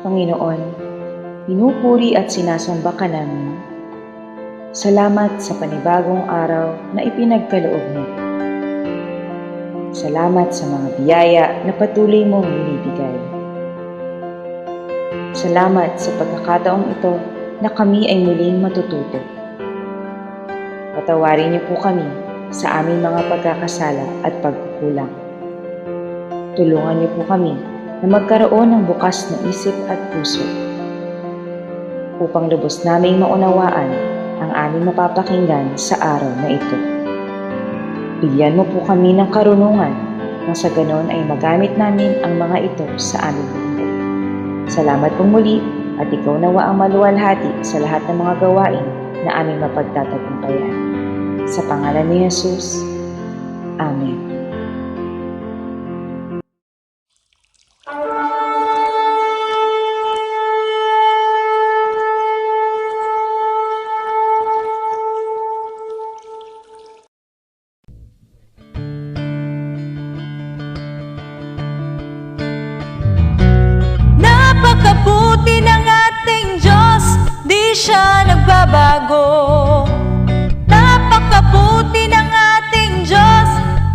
Panginoon, pinupuri at sinasamba ka namin. Salamat sa panibagong araw na ipinagkaloob mo. Salamat sa mga biyaya na patuloy mong binibigay. Salamat sa pagkakataong ito na kami ay muling matututo. Patawarin niyo po kami sa aming mga pagkakasala at pagkukulang. Tulungan niyo po kami na magkaroon ng bukas na isip at puso upang lubos naming maunawaan ang aming mapapakinggan sa araw na ito. Bigyan mo po kami ng karunungan nang sa ganon ay magamit namin ang mga ito sa aming buhay. Salamat pong muli at ikaw nawa ang maluwalhati sa lahat ng mga gawain na aming mapagtatagumpayan. Sa pangalan ni Jesus, Amen. Napakabuti ng ating Diyos, di siya nagbabago. Napakabuti ng ating Diyos,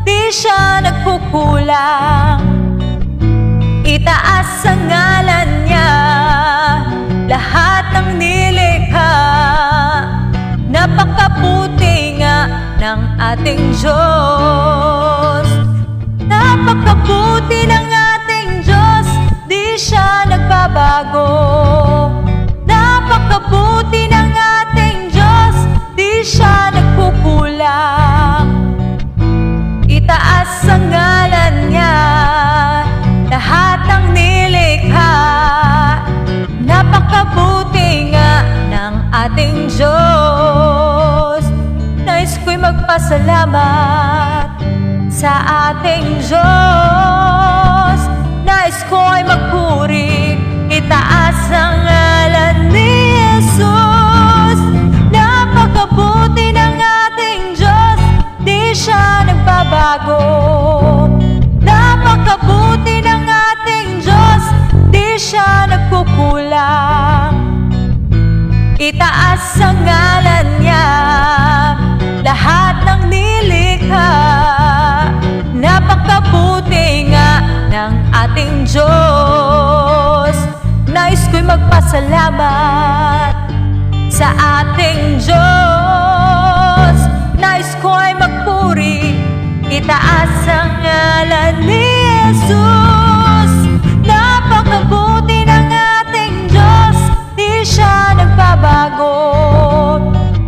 di siya nagkukulang. Itaas ang ngalan niya, lahat ng nilikha. Napakabuti nga ng ating Diyos. Napakabuti ng ating Diyos, di siya nagbabago. Napakabuti ng ating Diyos, di siya nagkukulang. Itaas ang ngalan niya, lahat ng nilikha. Napakabuti nga ng ating Diyos. Nais ko'y magpasalamat sa ating Diyos. Nais ko'y magpuri, itaas ang ngalan ni Jesus. Napakabuti ng ating Diyos, di siya nagbabago. Napakabuti ng ating Diyos, di siya nagkukulang. Itaas ang ngalan niya, lahat ng nilikha. Napakabuti nga ng ating Diyos. Nais ko'y magpasalamat sa ating Diyos. Nais ko'y magpuri, itaas ang ngalan ni Jesus. Napakabuti ng ating Diyos, di siya nagbabago.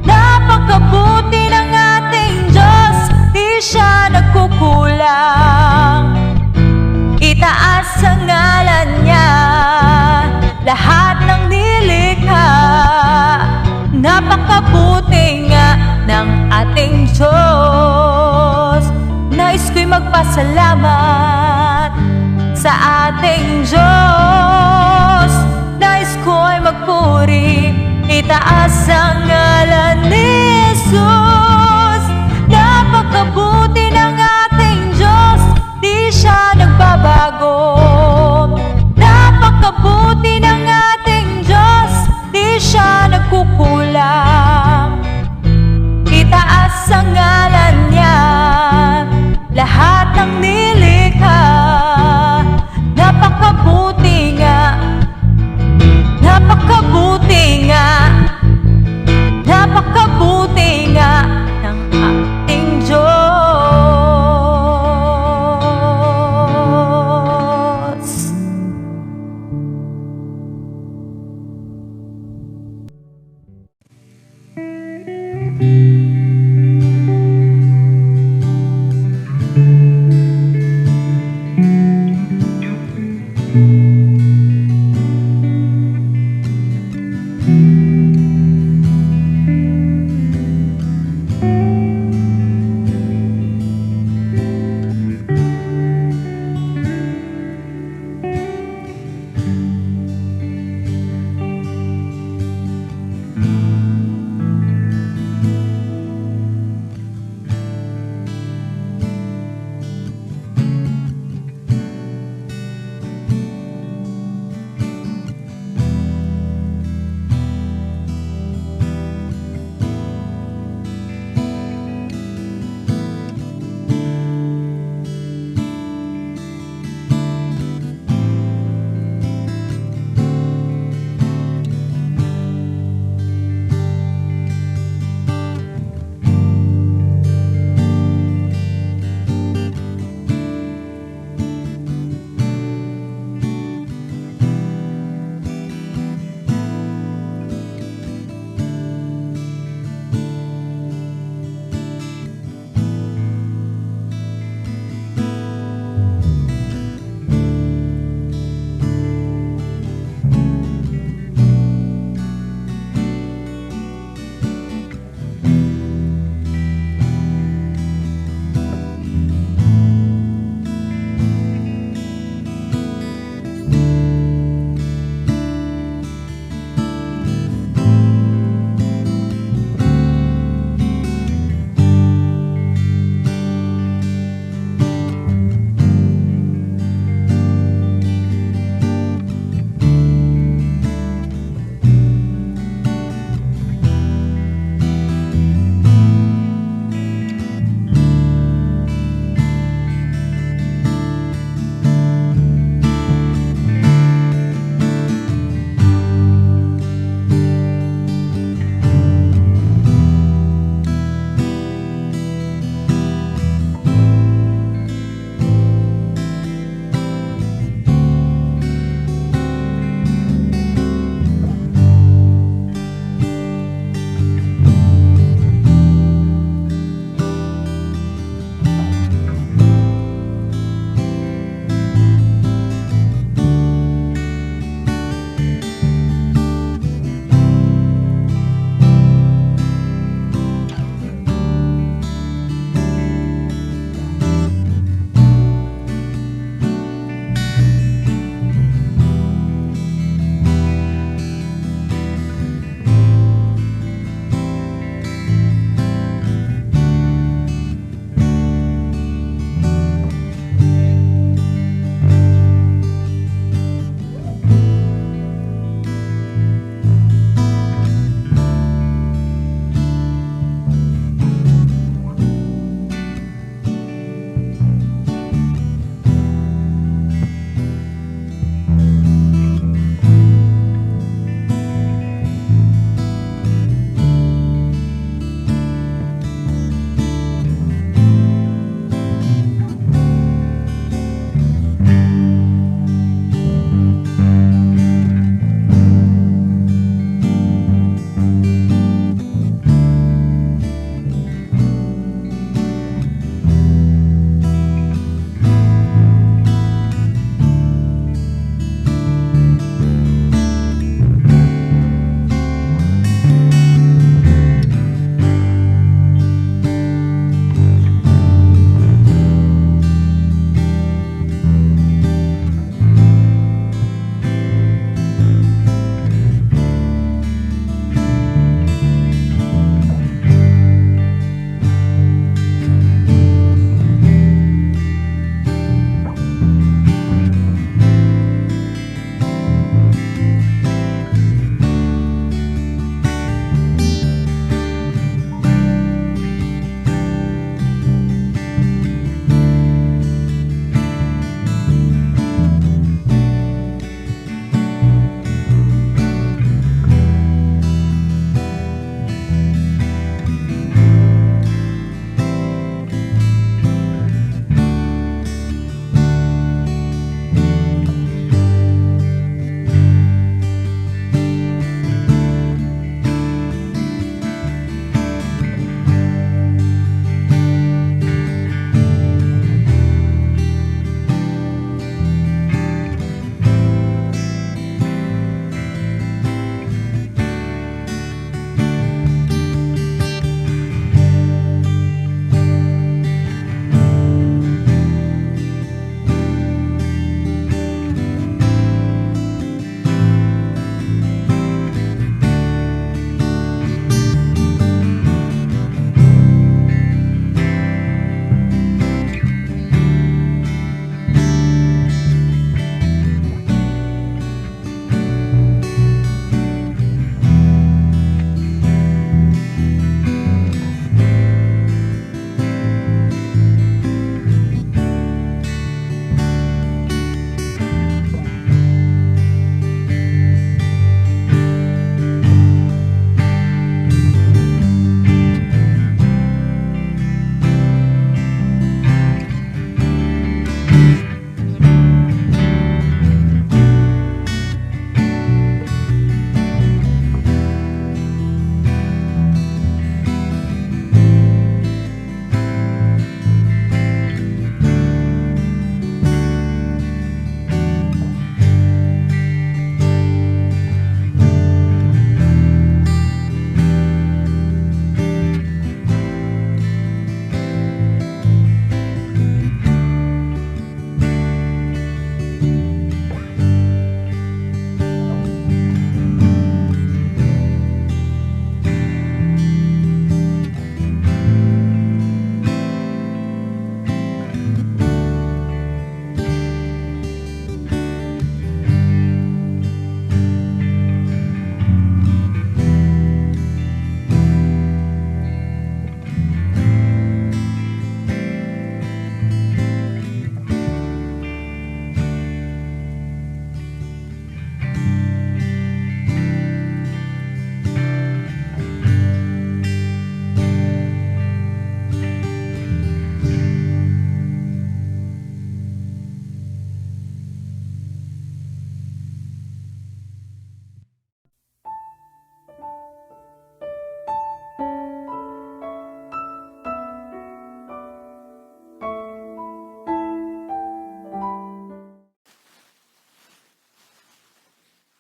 Napakabuti ng ating Diyos, di siya nagkukulang. Itaas ang ngalan niya, lahat ng nilikha. Napakabuti nga ng ating Diyos. Nais ko'y magpasalamat sa ating Diyos. Nais ko'y magpuri, itaas ang ngalan ni Jesus. Napakabuti ng ating Diyos, di siya nagbabago. Napakabuti ng ating Diyos, di siya nagkukulang. Itaas ang ngalan niya, lahat ng nilikha. Napakabuti nga, napakabuti nga,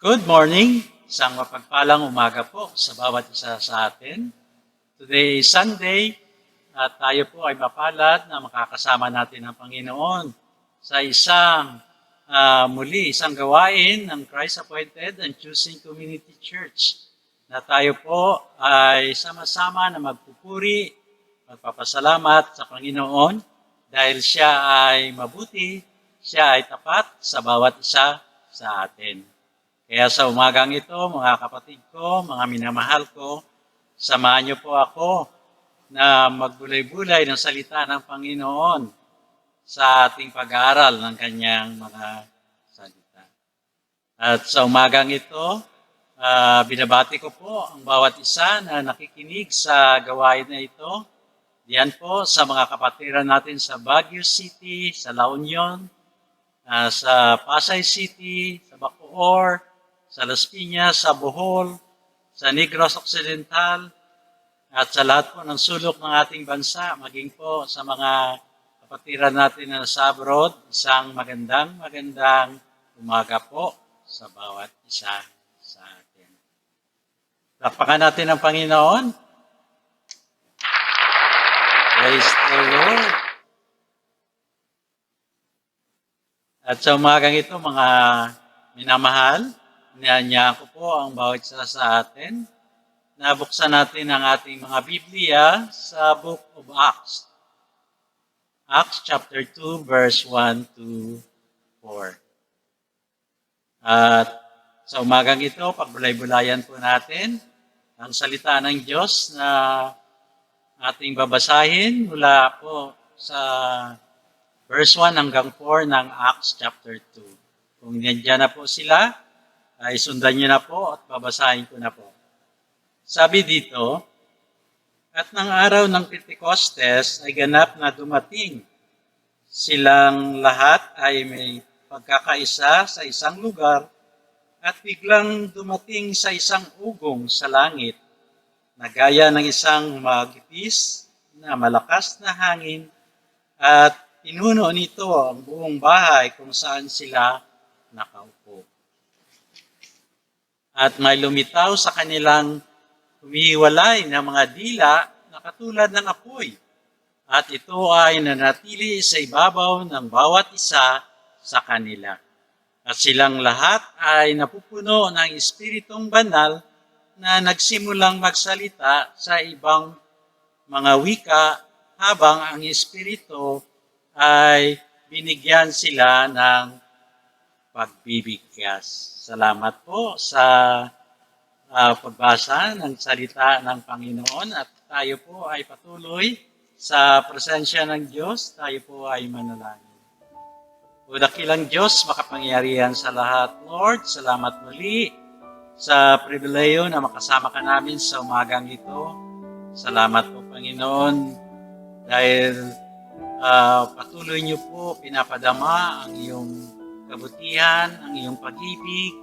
Good morning. Isang mapagpalang umaga po sa bawat isa sa atin. Today is Sunday at tayo po ay mapalad na makakasama natin ang Panginoon sa isang gawain ng Christ Appointed and Choosing Community Church na tayo po ay sama-sama na magpupuri, magpapasalamat sa Panginoon dahil siya ay mabuti, siya ay tapat sa bawat isa sa atin. Kaya sa umagang ito, mga kapatid ko, mga minamahal ko, samahan niyo po ako na magbulay-bulay ng salita ng Panginoon sa ating pag-aaral ng kanyang mga salita. At sa umagang ito, binabati ko po ang bawat isa na nakikinig sa gawain na ito. Diyan po sa mga kapatiran natin sa Baguio City, sa La Union, sa Pasay City, sa Bacoor, sa Las Piñas, sa Bohol, sa Negros Occidental, at sa lahat po ng sulok ng ating bansa, maging po sa mga kapatiran natin na sa abroad, isang magandang umaga po sa bawat isa sa atin. Lakpakan natin ang Panginoon. Praise the Lord. At sa umagang ito, mga minamahal, inanyaan ko po ang bawat isa sa atin. Nabuksan natin ang ating mga Biblia sa Book of Acts. Acts chapter 2, verse 1 to 4. At sa umagang ito, pagbulay-bulayan po natin ang salita ng Diyos na ating babasahin mula po sa verse 1 hanggang 4 ng Acts chapter 2. Kung nandiyan na po sila, ay sundan nyo na po at babasahin ko na po. Sabi dito, at ng araw ng Pentecostes ay ganap na dumating. Silang lahat ay may pagkakaisa sa isang lugar at biglang dumating sa isang ugong sa langit na gaya ng isang magipis na malakas na hangin at pinuno nito ang buong bahay kung saan sila nakaupo. At may lumitaw sa kanilang humihiwalay na mga dila na katulad ng apoy. At ito ay nanatili sa ibabaw ng bawat isa sa kanila. At silang lahat ay napupuno ng Espiritong Banal na nagsimulang magsalita sa ibang mga wika habang ang Espiritu ay binigyan sila ng pagbibigkas. Salamat po sa pagbasa ng salita ng Panginoon at tayo po ay patuloy sa presensya ng Diyos. Tayo po ay manalangin. O dakilang Diyos, makapangyarihan sa lahat, Lord, salamat muli sa pribileyo na makasama ka namin sa umagang ito. Salamat po, Panginoon, dahil patuloy niyo po pinapadama ang iyong kabutihan, ang iyong pag-ibig,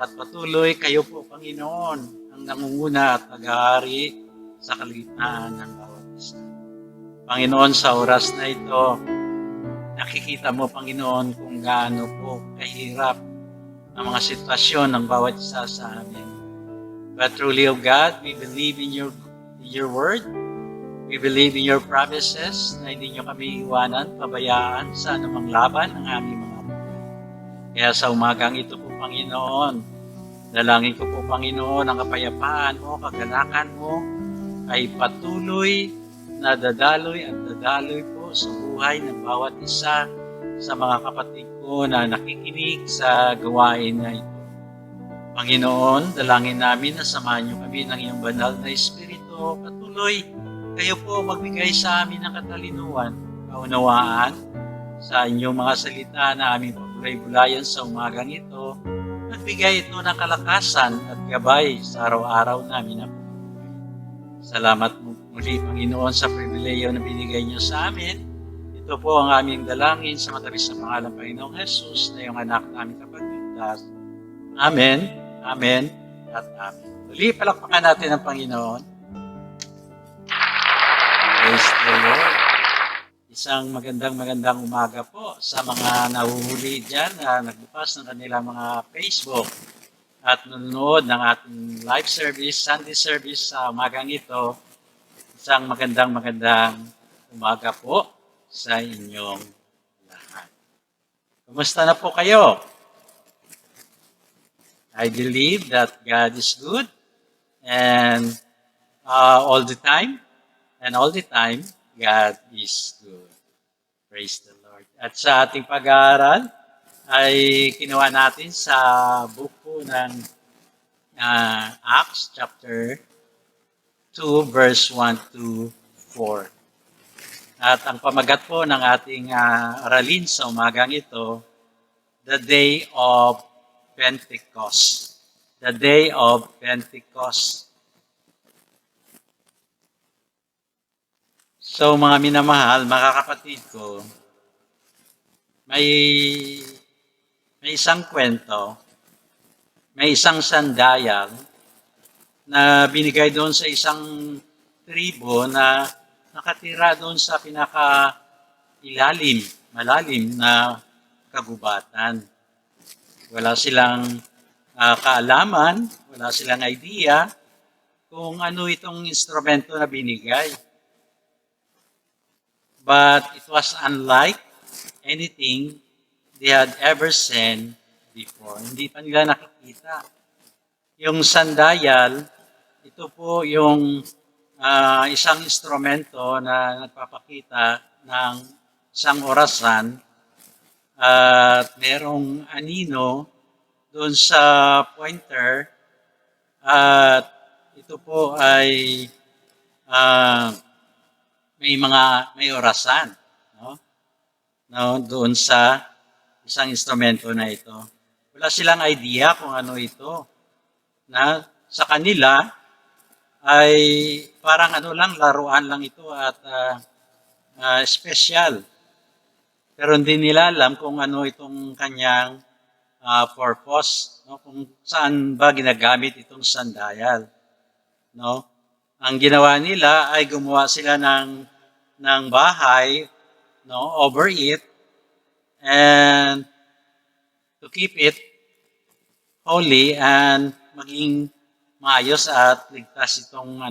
at patuloy kayo po, Panginoon, ang nangunguna at nag-aari sa kaligtaan ng bawat isa. Panginoon, sa oras na ito, nakikita mo, Panginoon, kung gaano po kahirap ang mga sitwasyon ng bawat isa sa amin. But truly, O God, we believe in your word. We believe in your promises na hindi nyo kami iwanan, pabayaan sa anumang laban ng aming mga buhay. Kaya sa umagang ito po, Panginoon, dalangin ko po, Panginoon, ang kapayapaan mo, kaganakan mo, ay patuloy na dadaloy at dadaloy po sa buhay ng bawat isa sa mga kapatid ko na nakikinig sa gawain na ito. Panginoon, dalangin namin na samahan niyo kami ng iyong banal na Espiritu. Patuloy, kayo po magbigay sa amin ng katalinuhan, kaunawaan sa inyong mga salita na aming pagbulay-bulayan sa umagang ito. Nagbigay ito ng kalakasan at gabay sa araw-araw namin na pagbuhay. Salamat muli, Panginoon, sa pribileyo na binigay niyo sa amin. Ito po ang aming dalangin sa matamis na pangalan ng Panginoong Jesus na iyong anak namin kapagligtas. Amen, amen, at amen. Muli, palakpakan natin ang Panginoon. Praise the Lord. Isang magandang umaga po sa mga nahuhuli dyan na nagbukas ng kanilang mga Facebook. at nanonood ng ating live service, Sunday service sa umagang ito. Isang magandang umaga po sa inyong lahat. Kumusta na po kayo? I believe that God is good and all the time, and all the time, God is good. Praise the Lord. At sa ating pag-aaral ay kinuha natin sa buko ng Acts chapter 2 verse 1 to 4. At ang pamagat po ng ating aralin sa umagang ito, the day of Pentecost. The day of Pentecost. So mga minamahal, mga kapatid ko, may isang kwento, may isang sandayal na binigay doon sa isang tribo na nakatira doon sa malalim na kagubatan. Wala silang kaalaman, wala silang idea kung ano itong instrumento na binigay. But it was unlike anything they had ever seen before. Hindi pa nila nakikita. Yung sandayal, ito po yung isang instrumento na nagpapakita ng isang orasan at merong anino doon sa pointer at ito po ay may orasan, no, doon sa isang instrumento na ito. Wala silang idea kung ano ito. Na sa kanila ay parang laruan lang ito at special. Pero hindi nila alam kung ano itong kanyang purpose, no? Kung saan ba ginagamit itong sandayal, no? Ang ginawa nila ay gumawa sila ng bahay, no, over it, and to keep it holy and maging maayos at ligtas itong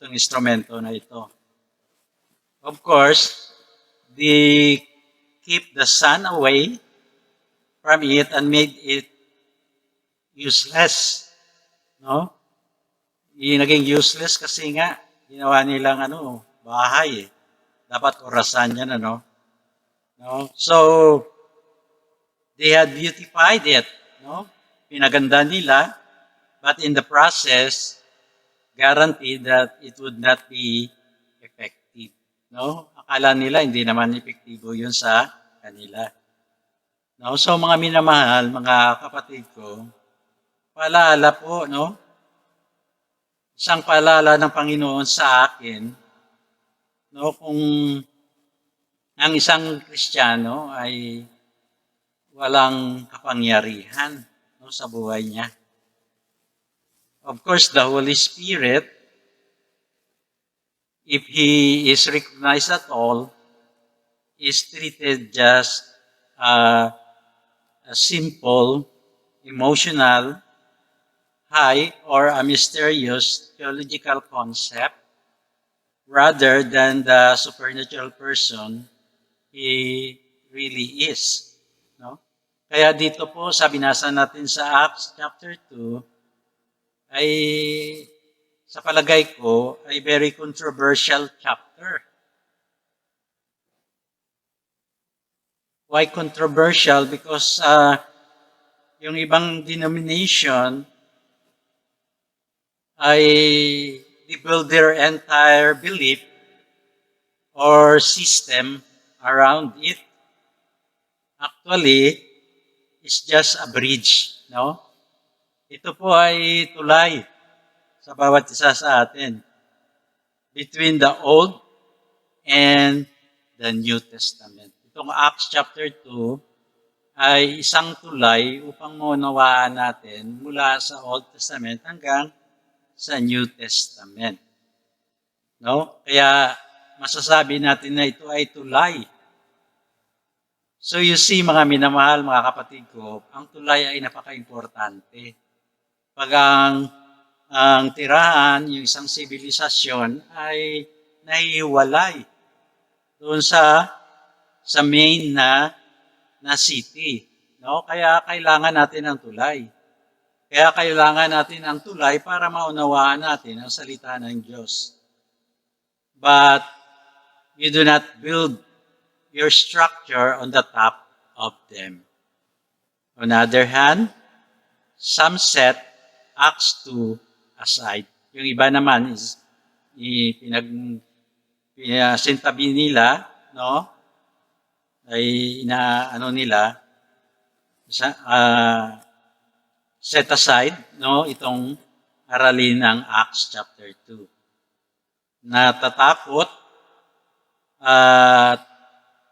instrumento na ito. Of course, they keep the sun away from it and made it useless. No? Naging useless kasi nga ginawa nilang bahay. Dapat orasan yan, No? So they had beautified it, no? Pinaganda nila, but in the process, guaranteed that it would not be effective. No? Akala nila hindi naman epektibo yun sa kanila. No? So mga minamahal, mga kapatid ko, paalala po, no? Isang paalala ng Panginoon sa akin, no? Kung ang isang Kristiyano ay walang kapangyarihan, no, sa buhay niya. Of course, the Holy Spirit, if He is recognized at all, is treated just a simple, emotional, high, or a mysterious theological concept, rather than the supernatural person He really is. No? Kaya dito po, sa binasa natin sa Acts chapter 2, ay sa palagay ko ay very controversial chapter. Why controversial? Because yung ibang denomination ay they build their entire belief or system around it. Actually, it's just a bridge, no? Ito po ay tulay sa bawat isa sa atin between the Old and the New Testament. Itong Acts chapter 2 ay isang tulay upang maunawaan natin mula sa Old Testament hanggang sa New Testament. No? Kaya masasabi natin na ito ay tulay. So you see, mga minamahal, mga kapatid ko, ang tulay ay napaka-importante. Pag ang tirahan, yung isang sibilisasyon ay nahihiwalay doon sa main na city. No? Kaya kailangan natin ng tulay. Kaya kailangan natin ng tulay para maunawaan natin ang salita ng Diyos. But you do not build your structure on the top of them. On the other hand, some set Acts 2 aside. Yung iba naman is sintabi nila, no? Ay inaano nila set aside, no, itong aralin ng Acts chapter 2. Natatakot at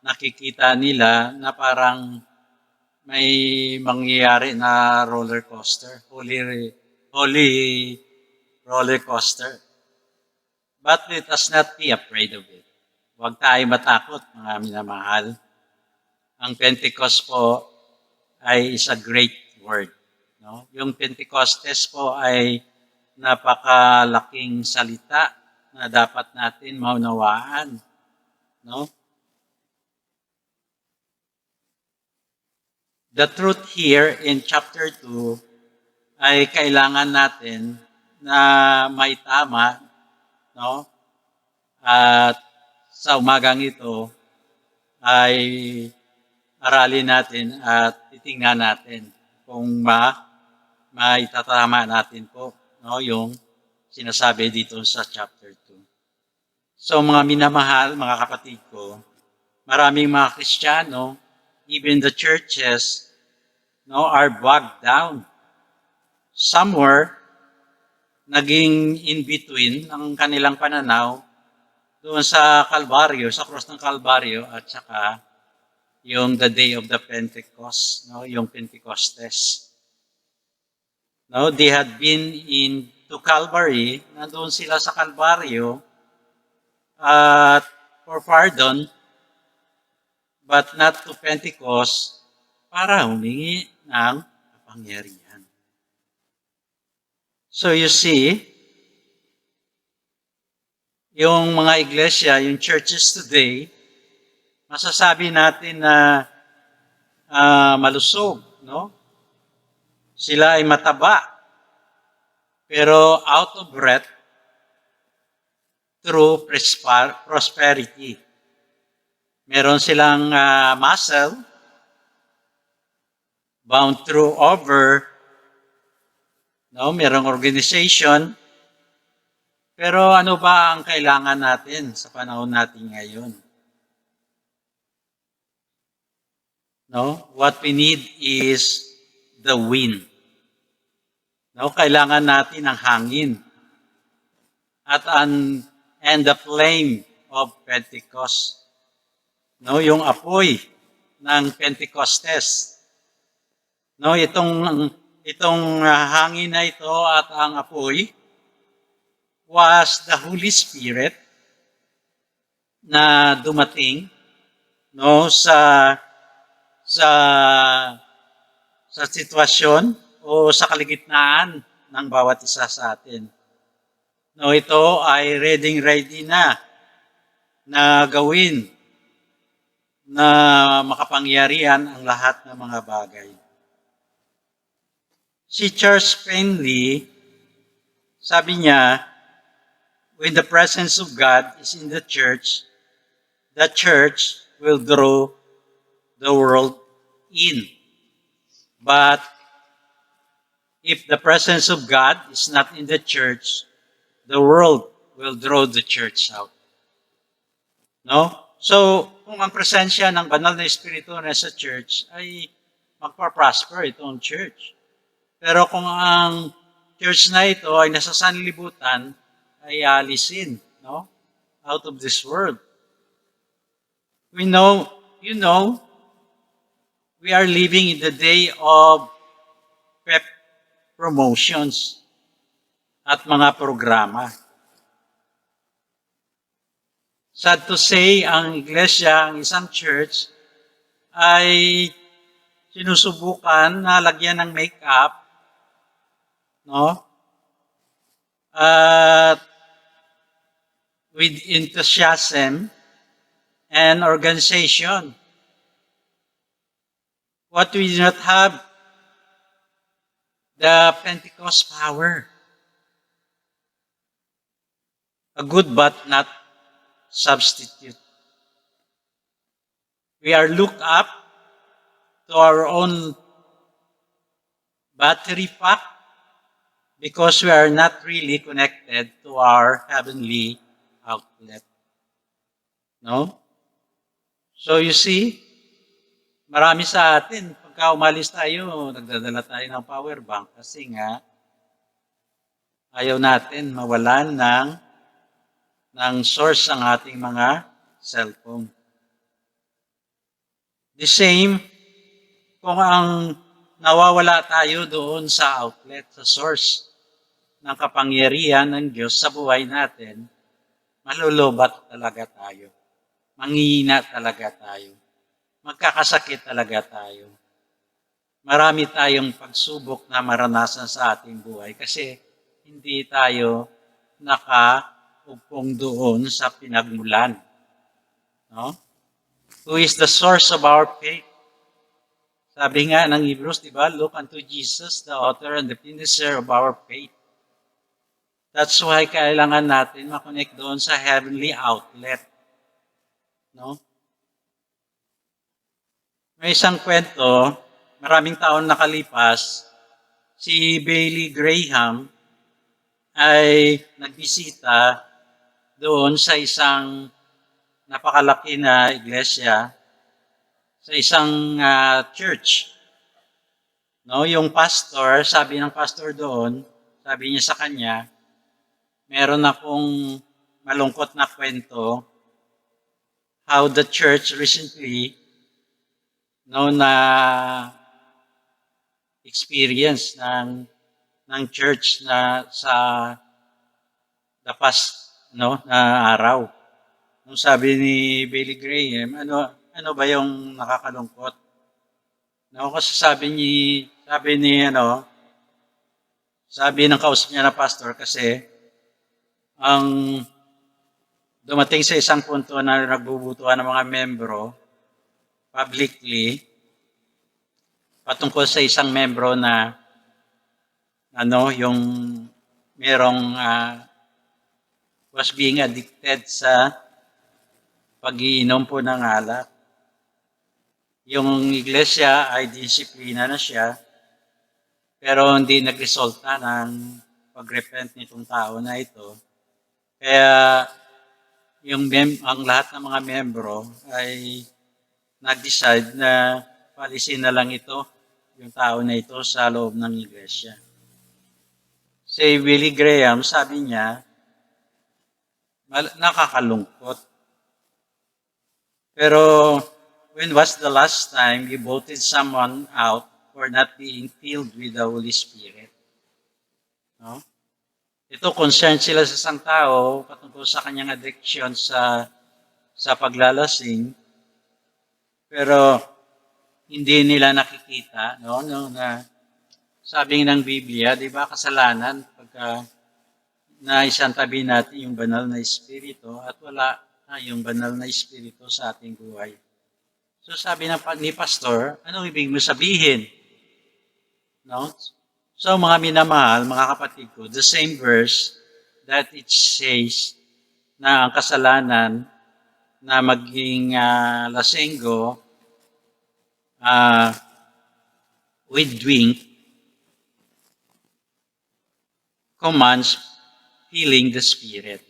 nakikita nila na parang may mangyayari na roller coaster, holy roller coaster. But let us not be afraid of it. Huwag tayo matakot, mga minamahal. Ang Pentecost po ay is a great word. No? Yung Pentecostes po ay napakalaking salita na dapat natin maunawaan. No? The truth here in chapter 2 ay kailangan natin na maitama, no? At sa umagang ito ay aralin natin at titingnan natin kung maitatama natin po, no, yung sinasabi dito sa chapter 2. So mga minamahal, mga kapatid ko, maraming mga Kristiyano, even the churches, no, are bogged down. Somewhere, naging in-between ang kanilang pananaw doon sa Kalbaryo, sa cross ng Kalbaryo, at saka yung the day of the Pentecost, no, yung Pentecostes. No, they had been to Calvary, nandoon sila sa Kalbaryo, at for pardon, but not to Pentecost, para humingi ng kapangyarihan. So you see, yung mga iglesia, yung churches today, masasabi natin na malusog, no? Sila ay mataba, pero out of breath through prosperity. Meron silang muscle, bound through over, no? Merong organization. Pero ano ba ang kailangan natin sa panahon natin ngayon? No? What we need is the wind. No? Kailangan natin ang hangin. And the flame of Pentecost. No, yung apoy ng Pentecostes. No, itong hangin na ito at ang apoy was the Holy Spirit na dumating, no, sa sitwasyon o sa kaligitnaan ng bawat isa sa atin. No, ito ay ready na gawin na makapangyarihan ang lahat ng mga bagay. Si Charles Penley, sabi niya, when the presence of God is in the church will draw the world in. But if the presence of God is not in the church, the world will draw the church out. No? So, kung ang presensya ng banal na Espiritu na sa church ay magpa-prosper itong church. Pero kung ang church na ito ay nasa sanlibutan, ay alisin, no? Out of this world. We know, we are living in the day of pep promotions at mga programa. Sad to say, ang iglesia, ang isang church, ay sinusubukan na lagyan ng makeup no? At with enthusiasm and organization. What we do not have, the Pentecost power. A good but not substitute. We are looked up to our own battery pack because we are not really connected to our heavenly outlet. No? So you see, marami sa atin, pagka umalis tayo, nagdadala tayo ng power bank kasi nga ayaw natin mawalan ng source ang ating mga cellphone. The same, kung ang nawawala tayo doon sa outlet, sa source ng kapangyarihan ng Diyos sa buhay natin, malulubat talaga tayo. Manghihina talaga tayo. Magkakasakit talaga tayo. Marami tayong pagsubok na maranasan sa ating buhay kasi hindi tayo nakaugpong doon sa pinagmulan. No? Who is the source of our faith? Sabi nga ng Hebrews, di ba? Look unto Jesus, the author and the finisher of our faith. That's why kailangan natin makonect doon sa heavenly outlet. No? May isang kwento, maraming taon nakalipas, si Bailey Graham ay nagbisita doon sa isang napakalaki na iglesia, sa isang church. No, yung pastor, sabi ng pastor doon, sabi niya sa kanya, meron akong malungkot na kwento how the church recently na experience ng church na sa the past na araw. Nung sabi ni Billy Graham, ano ba yung nakakalungkot? No, kasi sabi ng kausap niya na pastor kasi ang dumating sa isang punto na nagbubutuhan ng mga membro publicly patungkol sa isang membro na yung merong was being addicted sa pag-iinom po ng alak. Yung iglesia ay disiplina na siya, pero hindi nagresulta ng pag-repent nitong tao na ito. Kaya ang lahat ng mga membro ay nag-decide na palisin na lang ito, yung tao na ito sa loob ng iglesia. Si Billy Graham, sabi niya, nakakalungkot. Pero when was the last time you voted someone out for not being filled with the Holy Spirit? No? Ito, concerned sila sa isang tao patungkol sa kanyang addiction sa paglalasing. Pero hindi nila nakikita, na sabi ng Biblia, di ba, kasalanan pagka naisantabi natin yung banal na espiritu at wala na yung banal na espiritu sa ating buhay. So sabi ni pastor, ano ibig mo sabihin? No? So mga minamahal, mga kapatid ko, the same verse that it says na ang kasalanan na maging lasenggo with drink commands filling the Spirit.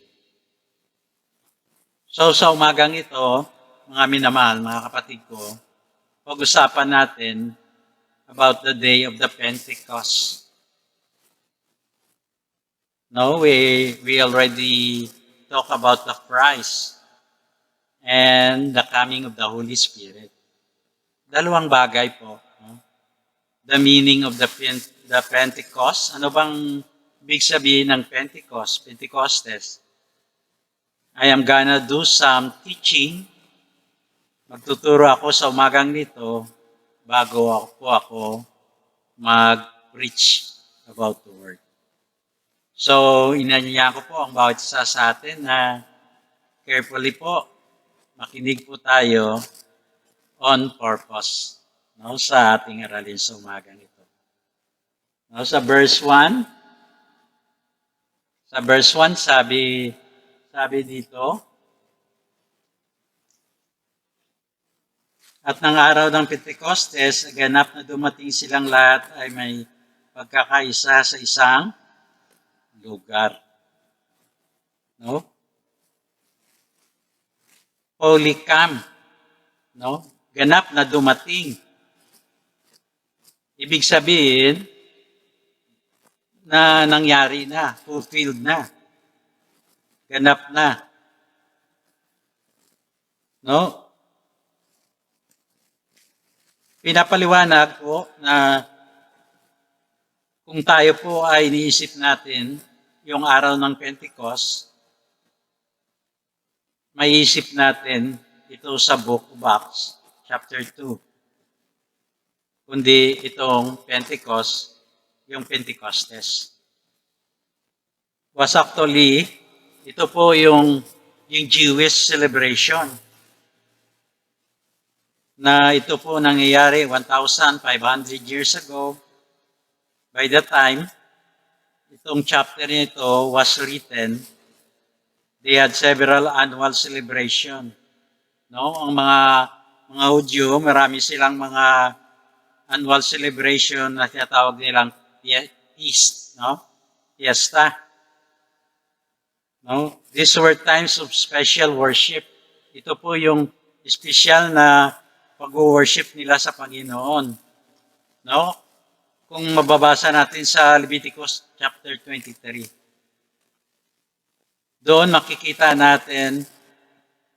So sa umagang ito, mga minamahal, mga kapatid ko, pag-usapan natin about the day of the Pentecost. No, we already talk about the Christ and the coming of the Holy Spirit. Dalawang bagay po. No? The meaning of the Pentecost. Ano bang ibig sabihin ng Pentecost? Pentecostes. I am gonna do some teaching. Magtuturo ako sa umagang nito bago ako mag-preach about the Word. So, inanyaya ko po ang bawat isa sa atin na carefully po, makinig po tayo on purpose, no, sa ating aralin sa umagang ito. No, sa verse 1, sabi dito, at ng araw ng Pentecostes, ganap na dumating silang lahat ay may pagkakaisa sa isang lugar. No? Holy camp. No? Ganap na dumating. Ibig sabihin na nangyari na, fulfilled na. Ganap na. No? Pinapaliwanag po na kung tayo po ay iniisip natin yung araw ng Pentecost, maiisip natin ito sa Book of Acts, chapter 2. Kundi itong Pentecost, yung Pentecostes. Was actually, ito po yung Jewish celebration na ito po nangyayari 1,500 years ago. By the time itong chapter nito was written, they had several annual celebration. No, ang mga Hudyo, marami silang mga annual celebration na tinatawag nilang feast, no? Fiesta. No? These were times of special worship. Ito po yung special na pag-worship nila sa Panginoon. No? Kung mababasa natin sa Leviticus chapter 23. Doon makikita natin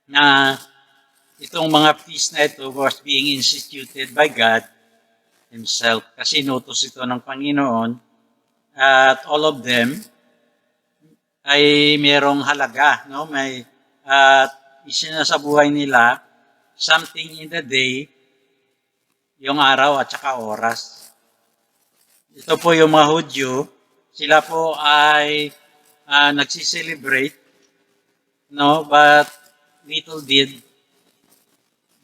na itong mga feast na ito was being instituted by God Himself. Kasi inutos ito ng Panginoon at all of them ay merong halaga. No? May isinasabuhay nila something in the day, yung araw at saka oras. Ito po yung mga Hudyo, sila po ay nagsiselebrate, no? But little did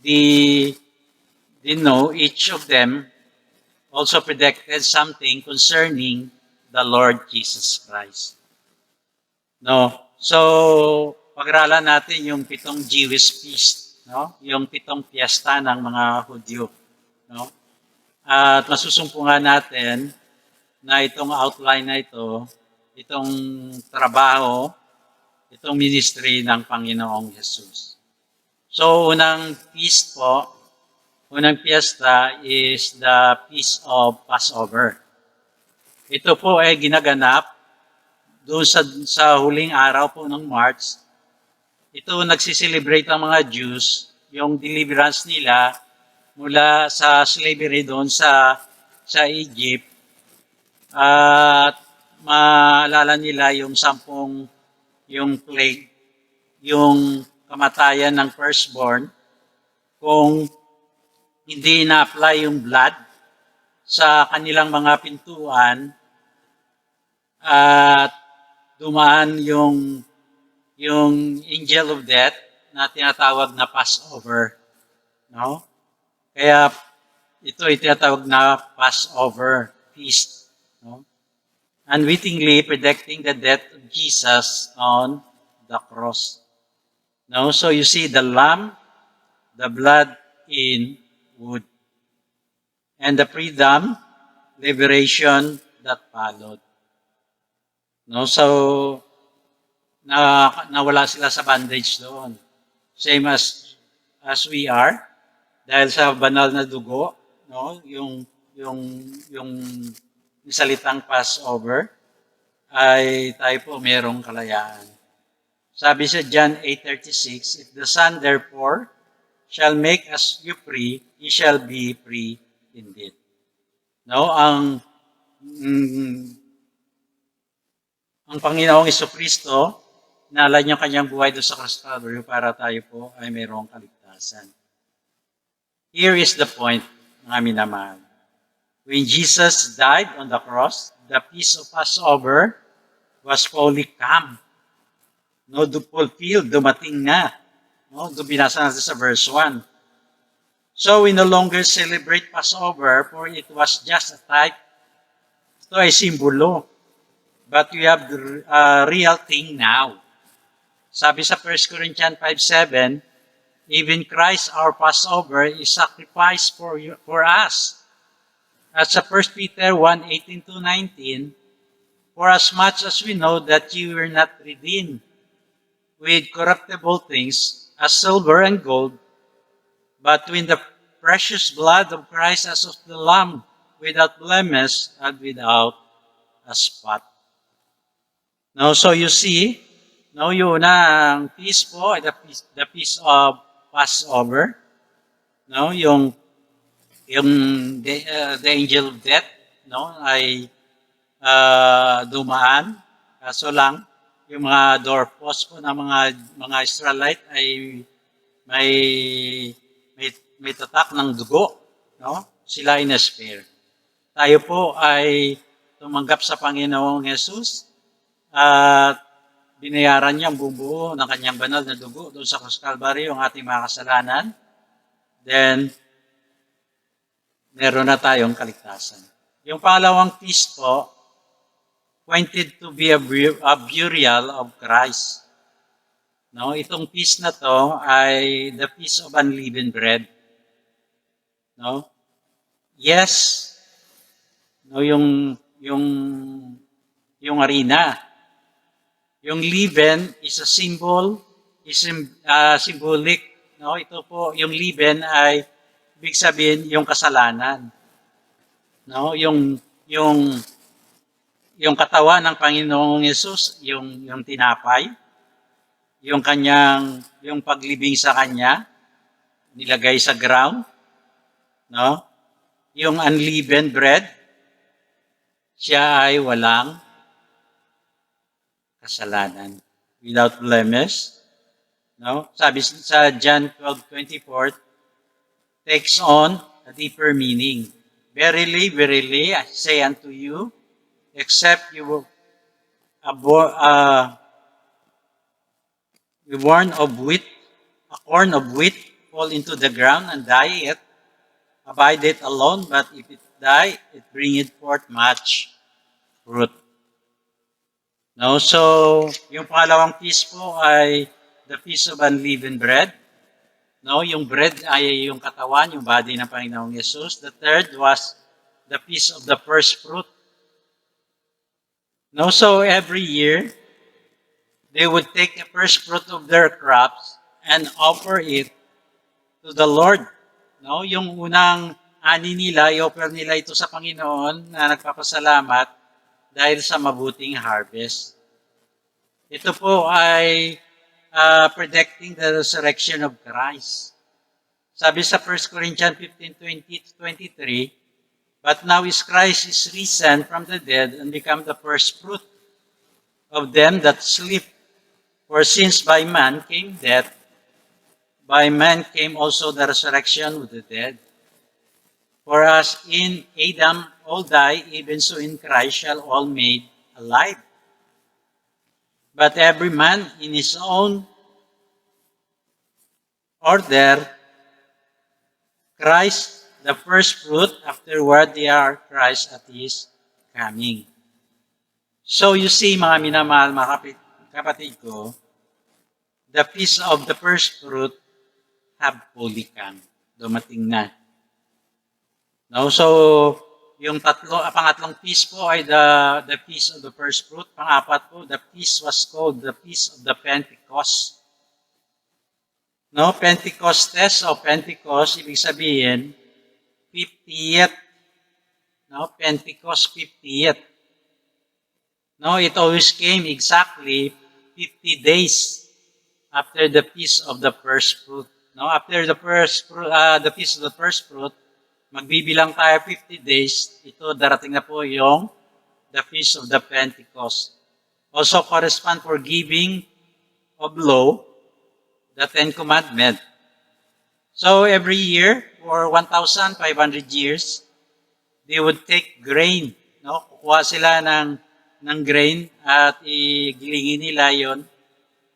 they know, each of them also predicted something concerning the Lord Jesus Christ. No? So, pag-aralan natin yung 7 Jewish feast, no? Yung 7 piyesta ng mga Hudyo, no? At masusumpungan natin na itong outline na ito, itong trabaho, itong ministry ng Panginoong Jesus. So, unang feast po, unang piyesta is the Feast of Passover. Ito po ay ginaganap doon sa huling araw po ng March. Ito nagsiselebrate ang mga Jews, yung deliverance nila mula sa slavery doon sa Egypt. At maalala nila yung 10 yung plague, yung kamatayan ng firstborn, kung hindi na-apply yung blood sa kanilang mga pintuan at dumaan yung angel of death na tinatawag na Passover. No? Kaya ito ay tinatawag na Passover feast. No? Unwittingly predicting the death of Jesus on the cross. No? So you see the lamb, the blood in wood, and the freedom, liberation that followed. No? So nawala sila sa bondage doon. Same as we are, dahil sa banal na dugo, no? Yung salitang Passover, ay tayo po merong kalayaan. Sabi sa John 8:36, if the Son therefore shall make us you free, ye shall be free indeed. No, ang Panginoong Jesucristo, nalay niya kanyang buhay doon sa Kalbaryo para tayo po ay mayroong kaligtasan. Here is the point, mga minamahal. When Jesus died on the cross, the feast of Passover was fully come. No, fulfilled, dumating na. No, binasa natin sa verse 1. So we no longer celebrate Passover, for it was just a type. Ito ay simbolo. But we have the real thing now. Sabi sa 1 Corinthians 5:7, even Christ our Passover is sacrificed for us. At sa 1 Peter 1:18-19, for as much as we know that you were not redeemed with corruptible things as silver and gold, but with the precious blood of Christ as of the Lamb, without blemish and without a spot. No, so you see, no, yung unang feast po ay the feast of Passover. No, yung the angel of death, no, ay dumaan. Kaso lang, yung mga doorpost po ng mga Israelite ay may tatak ng dugo, no? Sila ay na-spare. Tayo po ay tumanggap sa Panginoong Jesus at binayaran niya ang buo ng kanyang banal na dugo doon sa Cross Calvary, yung ating mga kasalanan. Then, meron na tayong kaligtasan. Yung pangalawang feast po, pointed to be a burial of Christ. No, itong feast na to ay the feast of unleavened bread. No? Yes. No, yung harina. Yung leaven is a symbol, symbolic. No, ito po yung leaven ay ibig sabihin yung kasalanan. No, yung katawan ng Panginoong Yesus, yung tinapay, yung paglibing sa kanya, nilagay sa ground, no? Yung unleavened bread, siya ay walang kasalanan, without blemish, no? Sabi sa John 12:24, takes on a deeper meaning. Verily, verily, I say unto you, except you were born of wheat, a corn of wheat fall into the ground and die it, abide it alone, but if it die, it bringeth forth much fruit. No, so yung pangalawang feast po ay the feast of unleavened bread. No, yung bread ay yung katawan, yung body ng Panginoong Yesus. The third was the feast of the first fruit. No, so every year, they would take the first fruit of their crops and offer it to the Lord. No, yung unang ani nila, i-offer nila ito sa Panginoon na nagpapasalamat dahil sa mabuting harvest. Ito po ay predicting the resurrection of Christ. Sabi sa 1 Corinthians 15:20-23, but now is Christ is risen from the dead and become the first fruit of them that sleep. For since by man came death, by man came also the resurrection of the dead. For as in Adam all die, even so in Christ shall all made alive. But every man in his own order, Christ the first fruit, afterward they are Christ at His coming. So you see, mga minamahal, mga kapatid ko, the feast of the first fruit have fully come. Dumating na. No, so yung pangatlong feast po ay the feast of the first fruit. Pangapat po, the feast was called the feast of the Pentecost. No, Pentecostes o Pentecost, ibig sabihin, 50th. No, Pentecost 50th. No, it always came exactly 50 days after the feast of the first fruit. No, after the feast of the first fruit, magbibilang tayo 50 days. Ito, darating na po yung the feast of the Pentecost. Also correspond for giving of law, the Ten Commandments. So every year, for 1,500 years, they would take grain. No? Kukuha sila ng ng grain at igilingin nila yon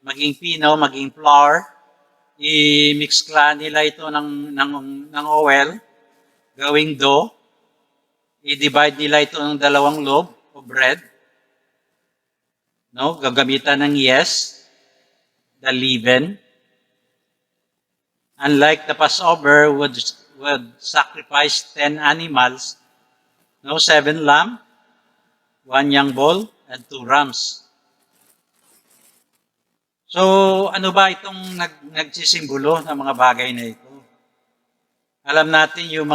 maging pino, maging flour. I-mix nila ito ng oil, gawing dough. I-divide nila ito ng dalawang loaf of bread. No? Gagamitan ng yeast, the leaven. Unlike the Passover would sacrifice 10 animals, no, 7 lamb, 1 young bull, and 2 rams. So, ano ba itong nagsisimbolo ng mga bagay na ito? Alam natin yung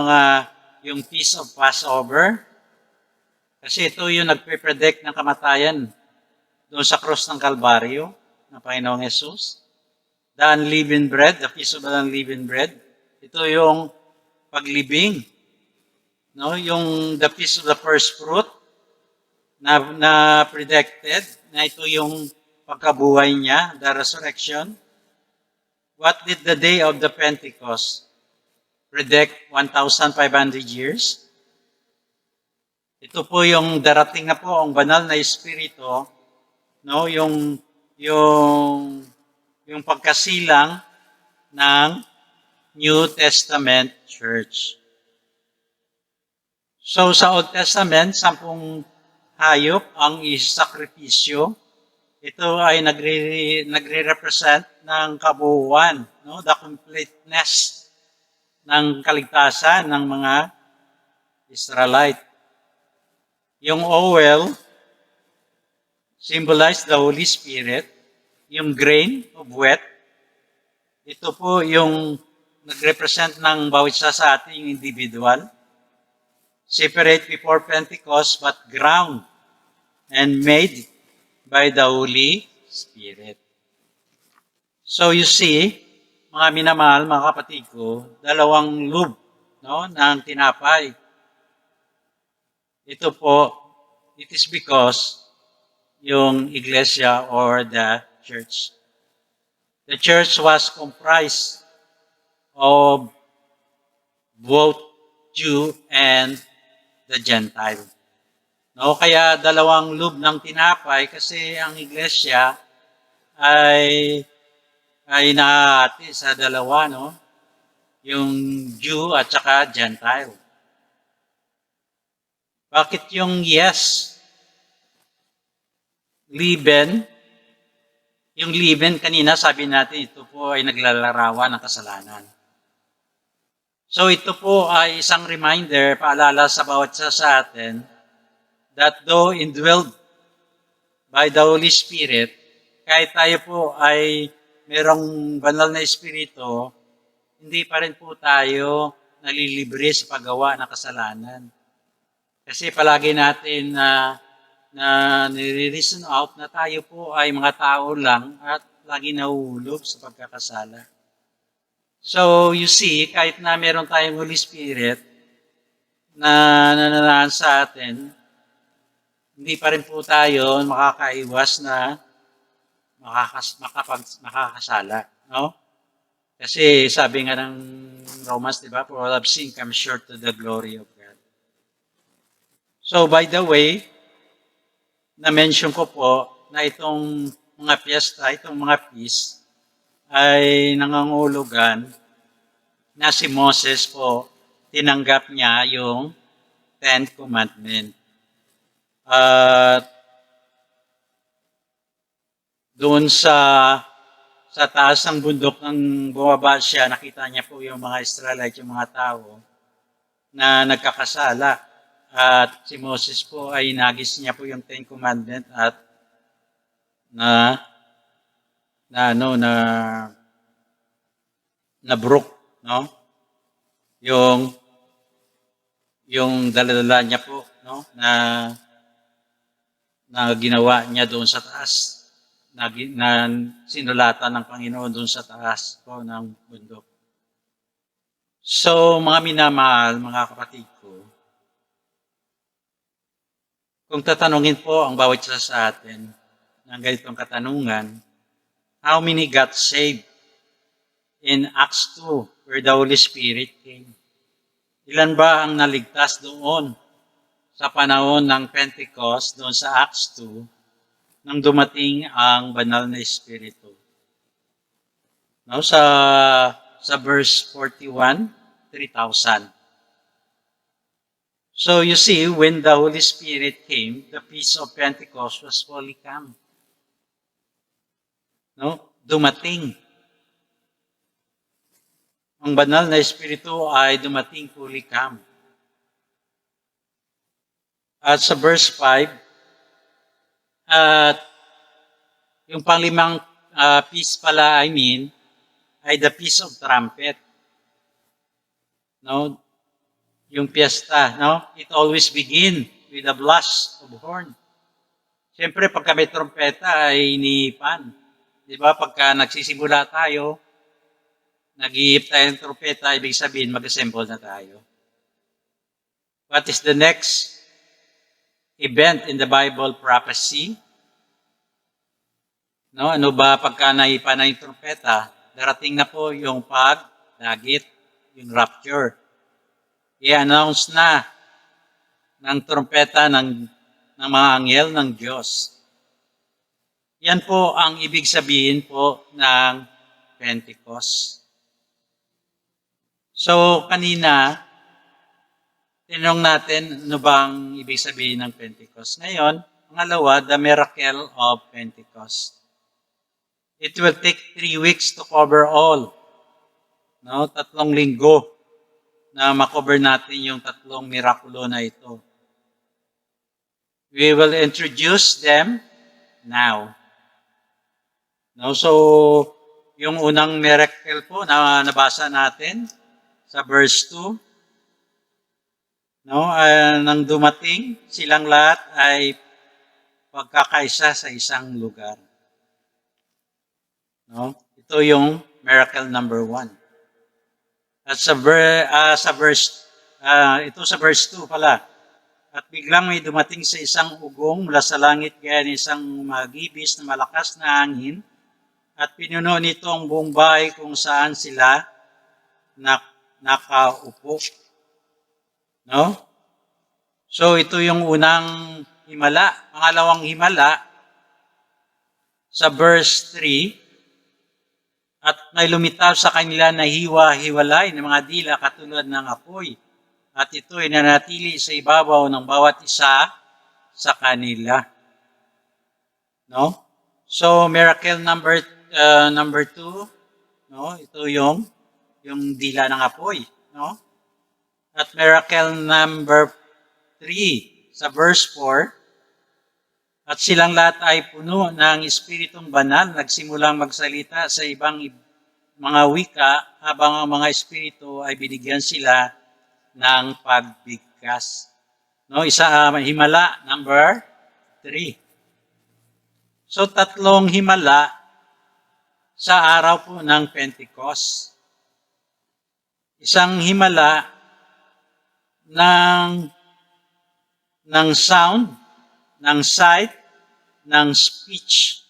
Feast of Passover, kasi ito yung nagpe-predict ng kamatayan doon sa cross ng Kalbaryo ng Panginoong Yesus. The unleavened bread, the Feast of the unleavened bread. Ito yung paglibing. No? Yung the Feast of the first fruit na predicted, na ito yung pagkabuhay niya, the resurrection. What did the day of the Pentecost predict 1,500 years? Ito po yung darating na po ang banal na espiritu, no? Yung pagkasilang ng New Testament Church. So sa Old Testament, 10 hayop ang isakripisyo. Ito ay nagre-represent ng kabuuan, no? The completeness ng kaligtasan ng mga Israelite. Yung oil symbolize the Holy Spirit. Yung grain of wheat, ito po yung nag-represent ng bawat isa sa ating individual. Separate before Pentecost, but ground and made by the Holy Spirit. So you see, mga minamahal, mga kapatid ko, 2 loaf, no, ng tinapay. Ito po, it is because yung iglesia or the church. The church was comprised of both Jew and the Gentile. No, kaya 2 loaf ng tinapay kasi ang iglesia ay nahati sa 2, no? Yung Jew at saka Gentile. Bakit yung leaven? Yung leaven, kanina sabi natin, ito po ay naglalarawan ng kasalanan. So ito po ay isang reminder, paalala sa bawat isa sa atin, that though indwelled by the Holy Spirit, kahit tayo po ay merong banal na espiritu, hindi pa rin po tayo nalilibre sa paggawa ng kasalanan. Kasi palagi natin na nire-reason out na tayo po ay mga tao lang at lagi nahuhulog sa pagkakasala. So, you see, kahit na meron tayong Holy Spirit na nananaan sa atin, hindi pa rin po tayo makakaiwas na makakasala. No? Kasi sabi nga ng Romans, di ba, for all have sinned come short to the glory of God. So, by the way, na-mention ko po na itong mga piyesta, itong mga feast, ay nangangulugan na si Moses po, tinanggap niya yung 10 Commandment. At doon sa taas ng bundok ng bumaba siya, nakita niya po yung mga Israelite, yung mga tao na nagkakasala. At si Moses po ay nagis niya po yung 10 Commandment at na broke, no? Yung daladala niya po, no? Na ginawa niya doon sa taas, na sinulatan ng Panginoon doon sa taas po ng bundok. So, mga minamahal, mga kapatid ko, kung tatanungin po ang bawat isa sa atin ng ganitong katanungan, how many got saved in Acts 2 where the Holy Spirit came? Ilan ba ang naligtas doon sa panahon ng Pentecost doon sa Acts 2 nang dumating ang banal na Espiritu. No, sa verse 41, 3,000. So you see, when the Holy Spirit came, the peace of Pentecost was fully come. No? Dumating. Ang banal na Espiritu ay dumating fully come. At sa verse 5, at yung panglimang peace pala, ay the peace of trumpet. No? Yung piyesta, no? It always begin with a blast of horn. Siyempre, pagka may trompeta ay inipan. Di ba? Pagka nagsisimula tayo, nag-iip tayo ng trompeta, ibig sabihin, mag-assemble na tayo. What is the next event in the Bible prophecy? No, ano ba pagka naipa na yung trompeta? Darating na po yung pagdagit, yung rapture. I-announce na ng trompeta ng mga anghel ng Diyos. Yan po ang ibig sabihin po ng Pentecost. So, kanina, tinanong natin ano bang ibig sabihin ng Pentecost. Ngayon, pangalawa, the miracle of Pentecost. It will take 3 weeks to cover all. No? 3 linggo na makover natin yung 3 mirakulo na ito. We will introduce them now. No? So, yung unang miracle po na nabasa natin sa verse 2, no? Nang dumating, silang lahat ay pagkakaisa sa isang lugar. No? Ito yung miracle number 1. At sa verse 2 pala. At biglang may dumating sa isang ugong mula sa langit gaya ng isang magibis na malakas na hangin at pinuno nito ang buong bahay kung saan sila nakaupo. No? So ito yung unang himala. Pangalawang himala sa verse 3, at may lumitaw sa kanila na hiwa-hiwalay ng mga dila katulad ng apoy. At ito ay nanatili sa ibabaw ng bawat isa sa kanila. No? So, miracle number 2, no? Ito yung dila ng apoy. No? At miracle number 3, sa verse 4, at silang lahat ay puno ng Espiritong Banal, nagsimulang magsalita sa ibang mga wika habang ang mga Espiritu ay binigyan sila ng pagbigkas. No, himala number 3. So 3 himala sa araw po ng Pentecost. Isang himala ng sound, ng sight, ng speech.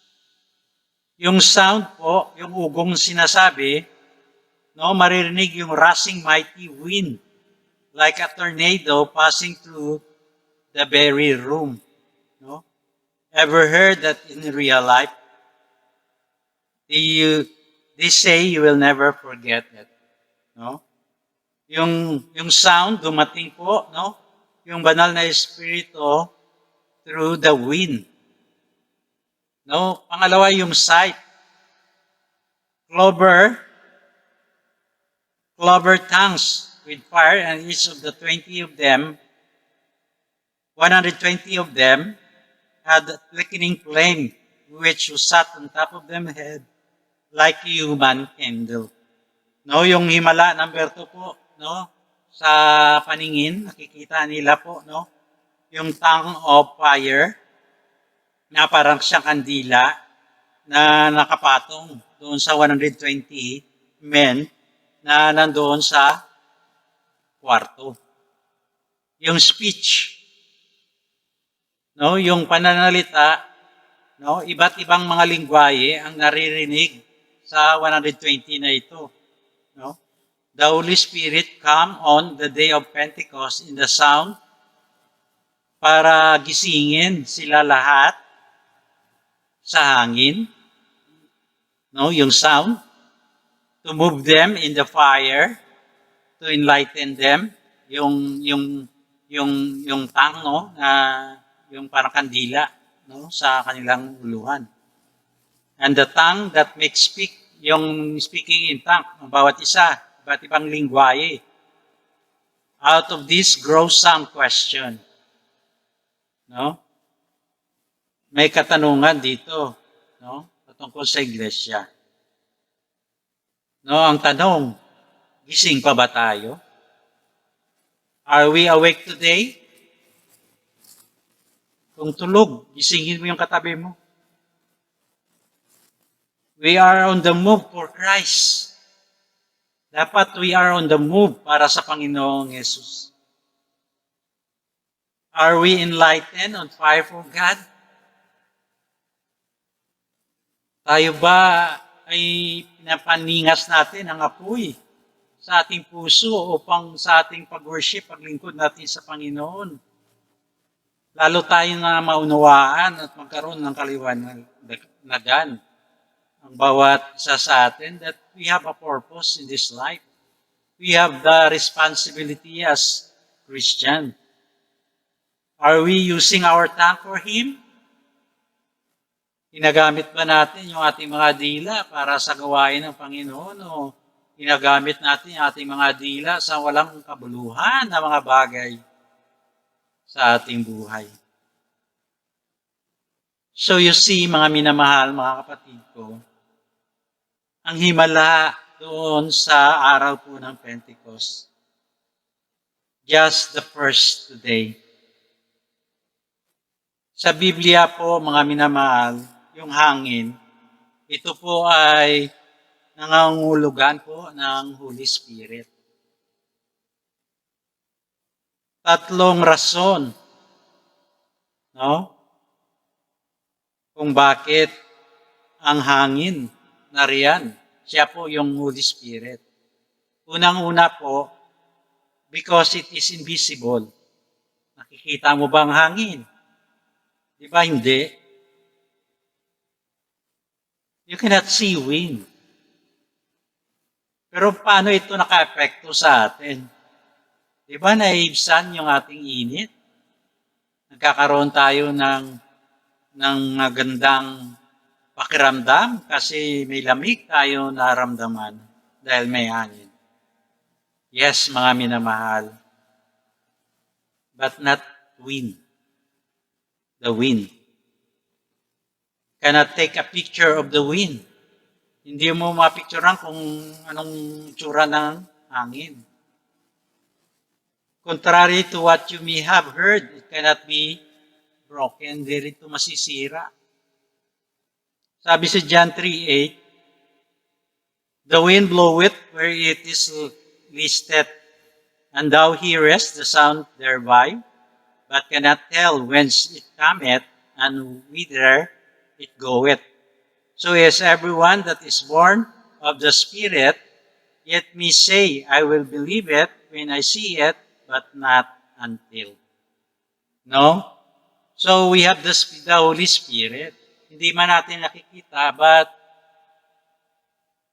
Yung sound po, yung ugong sinasabi, no, maririnig yung rushing mighty wind like a tornado passing through the very room. No? Ever heard that in real life? They say you will never forget it. No? Yung sound dumating po, no? Yung banal na Espiritu through the wind. No? Pangalawa yung sight. Clover tongues with fire, and each of the 120 of them had a flickering flame, which was sat on top of them head like a human candle. No, yung himala number 2 po, no? Sa paningin, nakikita nila po, no? Yung tongue of fire na parang siyang kandila na nakapatong doon sa 120 men na nandoon sa kwarto. Yung speech, no, yung pananalita, no, iba't ibang mga lingwahe ang naririnig sa 120 na ito, no? The Holy Spirit come on the day of Pentecost in the sound para gisingin sila lahat sa hangin, no, yung sound, to move them in the fire, to enlighten them, yung tang, no, na yung parang kandila, no, sa kanilang uluhan. And the tongue that makes yung speaking in tongue, ang bawat isa, iba't ibang lingwahe. Out of this grows some question. No? May katanungan dito, no? Patungkol sa iglesia. No, ang tanong, gising pa ba tayo? Are we awake today? Kung tulog, gisingin mo yung katabi mo. We are on the move for Christ. Dapat we are on the move para sa Panginoong Yesus. Are we enlightened, on fire for God? Tayo ba ay pinapaningas natin ang apoy sa ating puso upang sa ating pag-worship, paglingkod natin sa Panginoon? Lalo tayong maunawaan at magkaroon ng kaliwanagan ang bawat isa sa atin that we have a purpose in this life. We have the responsibility as Christian. Are we using our tongue for Him? Ginagamit ba natin yung ating mga dila para sa gawain ng Panginoon o ginagamit natin yung ating mga dila sa walang kabuluhan na mga bagay sa ating buhay? So you see, mga minamahal, mga kapatid ko, ang himala doon sa araw po ng Pentecost, just the first today. Sa Biblia po, mga minamahal, yung hangin, ito po ay nangangulugan po ng Holy Spirit. Tatlong rason, no? Kung bakit ang hangin nariyan. Siya po yung Holy Spirit. Unang-una po, because it is invisible. Nakikita mo ba ang hangin? Di ba hindi? You cannot see wind. Pero paano ito naka-epekto sa atin? Di ba naibsan yung ating init? Nagkakaroon tayo ng magandang pakiramdam kasi may lamig tayo naramdaman dahil may hangin. Yes, mga minamahal, but not wind. The wind. Cannot take a picture of the wind. Hindi mo mapicturean kung anong tsura ng hangin. Contrary to what you may have heard, it cannot be broken. Hindi rin ito masisira. Sabi sa John 3:8, the wind bloweth where it is listed, and thou hearest the sound thereby, but cannot tell whence it cometh, and whither it goeth. So is everyone that is born of the Spirit, yet me say, I will believe it when I see it, but not until. No? So we have the Holy Spirit. Hindi man natin nakikita, but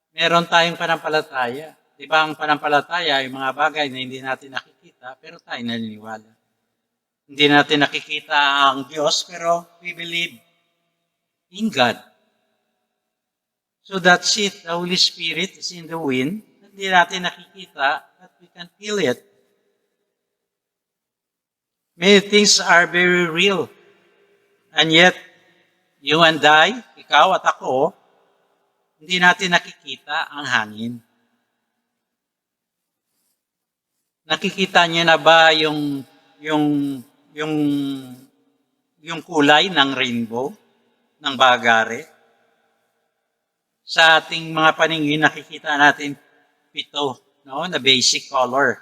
meron tayong panampalataya. Di ba ang panampalataya ay mga bagay na hindi natin nakikita, pero tayo naniniwala. Hindi natin nakikita ang Diyos, pero we believe in God. So that's it. The Holy Spirit is in the wind. Hindi natin nakikita, but we can feel it. Many things are very real. And yet, you and I, ikaw at ako, hindi natin nakikita ang hangin. Nakikita niyo na ba yung kulay ng rainbow, ng bagare? Sa ating mga paningin, nakikita natin 7, no, na basic color.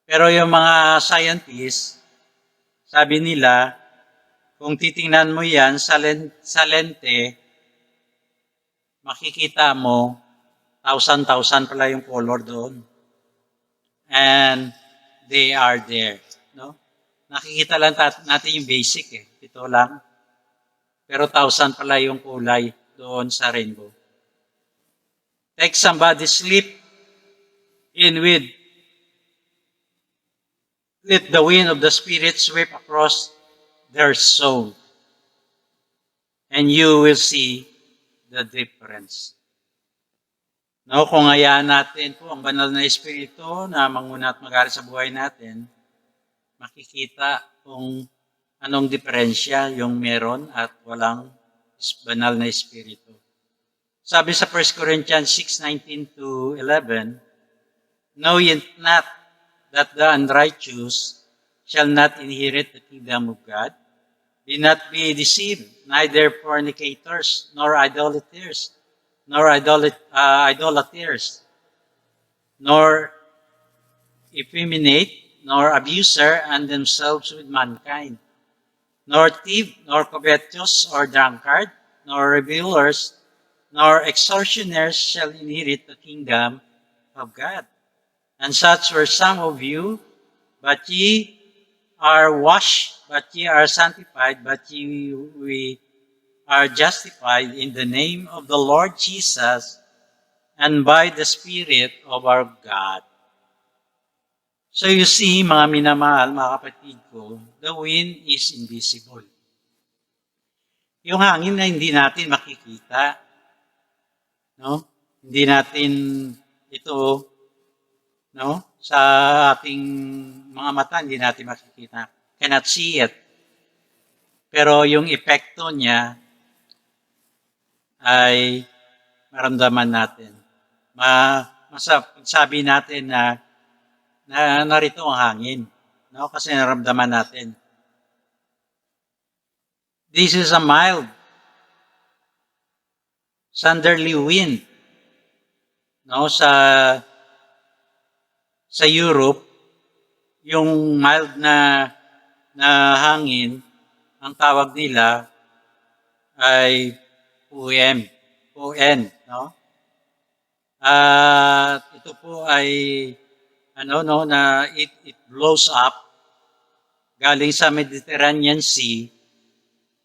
Pero yung mga scientists, sabi nila, kung titingnan mo yan sa lente, makikita mo, 1,000 pala yung color doon. And they are there. No? nakikita lang natin yung basic eh. Ito lang. Pero 1,000 pala yung kulay doon sa rainbow. Take somebody sleep in with. Let the wind of the Spirit sweep across their soul. And you will see the difference. No, kung hayaan natin po ang banal na Espiritu na manguna at mag-ari sa buhay natin, makikita kung anong diferensya yung meron at walang banal na Espiritu. Sabi sa 1 Corinthians 6:19 to 11, know ye not that the unrighteous shall not inherit the kingdom of God? Be not be deceived, neither fornicators, nor idolaters, nor idolaters, nor effeminate, nor abuser, and themselves with mankind, nor thief, nor covetous, or drunkard, nor revilers, nor extortioners shall inherit the kingdom of God. And such were some of you, but ye are washed, but ye are sanctified, but we are justified in the name of the Lord Jesus and by the Spirit of our God. So you see, mga minamahal, mga kapatid ko, the wind is invisible. Yung hangin na hindi natin makikita, no? Hindi natin ito, no? Sa ating mga mata, hindi natin makikita. Cannot see it. Pero yung epekto niya ay maramdaman natin. Sabi natin na narito ang hangin. No? Kasi naramdaman natin. This is a mild, southerly wind. No? Sa Europe, yung mild na hangin, ang tawag nila ay PON, no? At ito po ay na it blows up galing sa Mediterranean Sea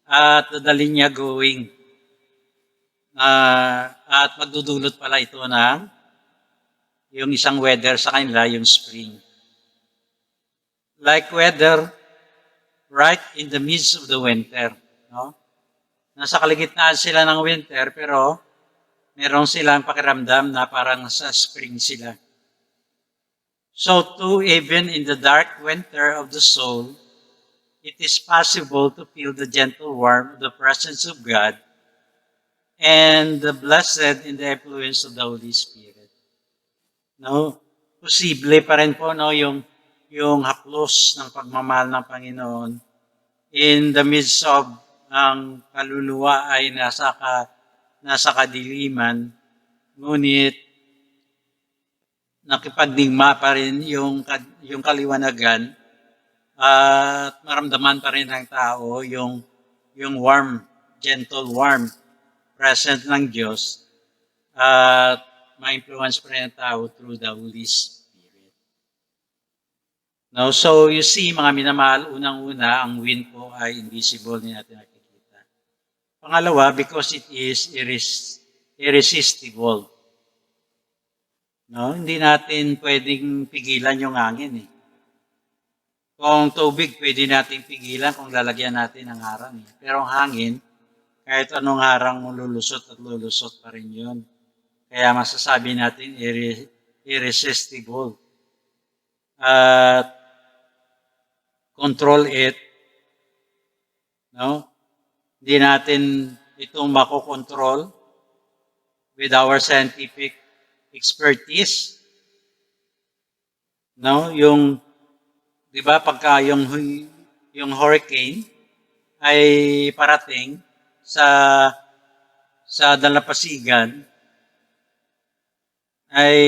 at dadalhin niya going. At magdudulot pala ito ng yung isang weather sa kanila, yung spring. Like weather right in the midst of the winter. No? Nasa kaligitnaan sila ng winter, pero meron silang pakiramdam na parang sa spring sila. So too, even in the dark winter of the soul, it is possible to feel the gentle warmth of the presence of God and the blessed in the influence of the Holy Spirit. No? Posible pa rin po no, yung haplos ng pagmamahal ng Panginoon in the midst of ang kaluluwa ay nasa kadiliman, ngunit nakipagdigma pa rin yung kaliwanagan at maramdaman pa rin ng tao yung warm, gentle warm presence ng Diyos at ma-influence pa rin ang tao through the Holy Spirit. No, so you see, mga minamahal, unang-una, ang wind po ay invisible, hindi natin nakikita. Pangalawa, because it is irresistible. No, hindi natin pwedeng pigilan yung hangin eh. Kung tubig, pwede natin pigilan kung lalagyan natin ng harang eh. Pero ang hangin, kahit anong harang mo lulusot at lulusot pa rin yun. Kaya masasabi natin irresistible. At control it. No? Hindi natin itong makokontrol with our scientific expertise. No? Yung, di ba, pagka yung hurricane ay parating sa dalampasigan, ay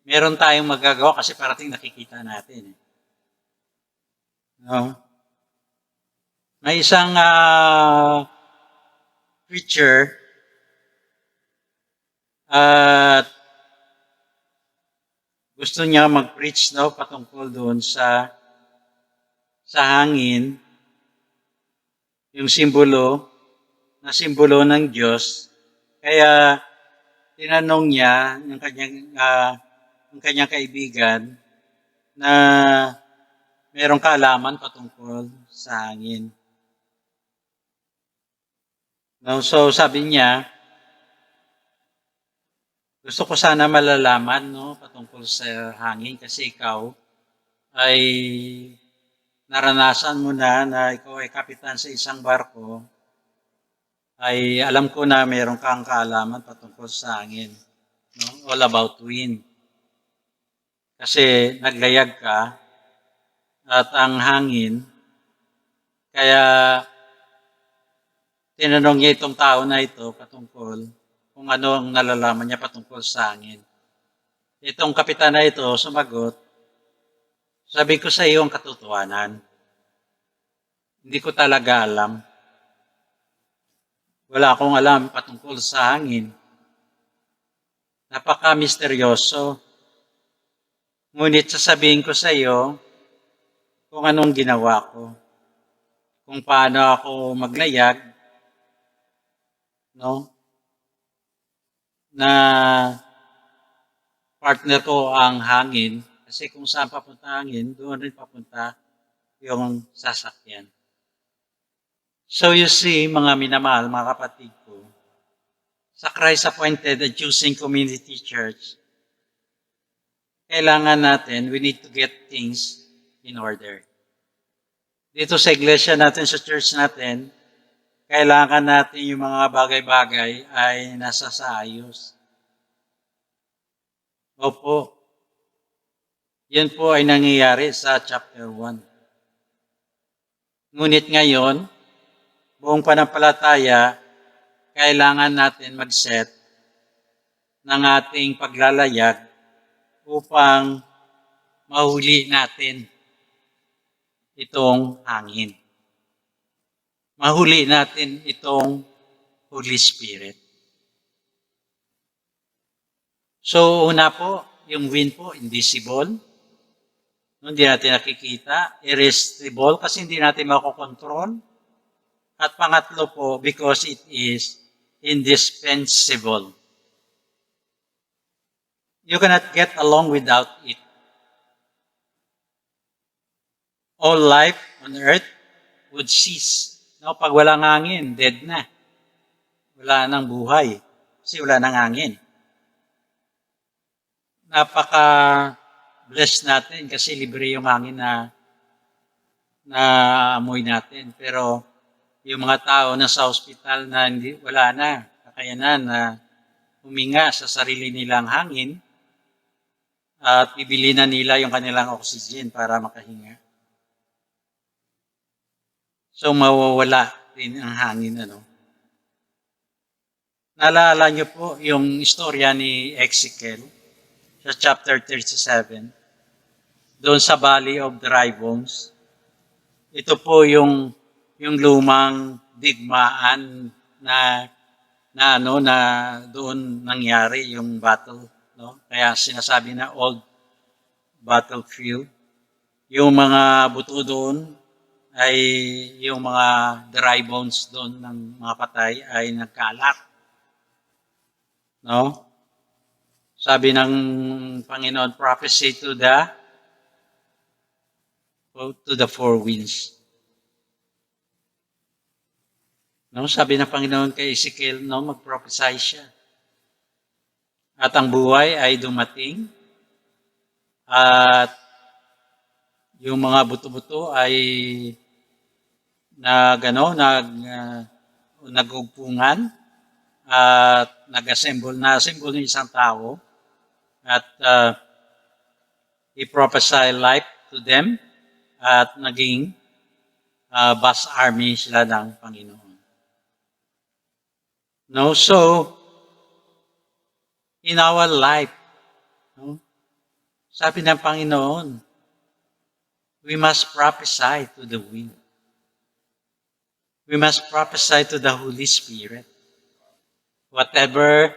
meron tayong magagawa kasi parating nakikita natin. No? May isang preacher at gusto niya mag-preach patungkol doon sa sa hangin, yung simbolo ng Diyos. Kaya tinanong niya yung kanyang kaibigan na merong kaalaman patungkol sa hangin. No, so sabi niya, gusto ko sana malalaman patungkol sa hangin kasi ikaw ay naranasan mo na ikaw ay kapitan sa isang barko, ay alam ko na meron kang kaalaman patungkol sa hangin. No? All about wind. Kasi naglayag ka at ang hangin, kaya tinanong niya itong tao na ito patungkol kung ano ang nalalaman niya patungkol sa hangin. Itong kapitan na ito sumagot, sabi ko sa iyo ang katotohanan. Hindi ko talaga alam. Wala akong alam patungkol sa hangin. Napaka-misteryoso. Ngunit sasabihin ko sa iyo kung anong ginawa ko. Kung paano ako maglayag, na partner ko ang hangin. Kasi kung saan papunta ang hangin, doon rin papunta yung sasakyan. So you see, mga minamahal, mga kapatid ko, sa Christ-appointed and choosing community church, kailangan natin, we need to get things in order. Dito sa iglesia natin, sa church natin, kailangan natin yung mga bagay-bagay ay nasa sa ayos. Opo. Yan po ay nangyayari sa chapter 1. Ngunit ngayon, buong panampalataya, kailangan natin mag-set ng ating paglalayag upang mahuli natin itong hangin. Mahuli natin itong Holy Spirit. So, una po, yung wind po, invisible. Hindi natin nakikita. Irresistible kasi hindi natin makokontrol. At pangatlo po, because it is indispensable. You cannot get along without it. All life on earth would cease. Pag walang hangin, dead na. Wala nang buhay. Kasi wala nang hangin. Napaka-blessed natin kasi libre yung hangin na amoy natin. Pero yung mga tao na sa hospital na wala na kakayanan na huminga sa sarili nilang hangin at bibili na nila yung kanilang oxygen para makahinga. So mawawala din ang hangin. Naalala niyo po yung istorya ni Ezekiel sa chapter 37, doon sa Valley of Dry Bones. Ito po yung lumang digmaan na doon nangyari yung battle. Kaya sinasabi na old battlefield. Yung mga buto doon ay yung mga dry bones doon ng mga patay ay nagkalat. Sabi ng Panginoon, prophecy to the four winds. Sabi ng Panginoon kay Ezekiel, mag-prophesy siya. At ang buhay ay dumating. At yung mga buto-buto ay nagugpungan at nag-assemble yung isang tao at he prophesied life to them at naging vast army sila ng Panginoon. So in our life, sabi ng Panginoon, we must prophesy to the wind. We must prophesy to the Holy Spirit. Whatever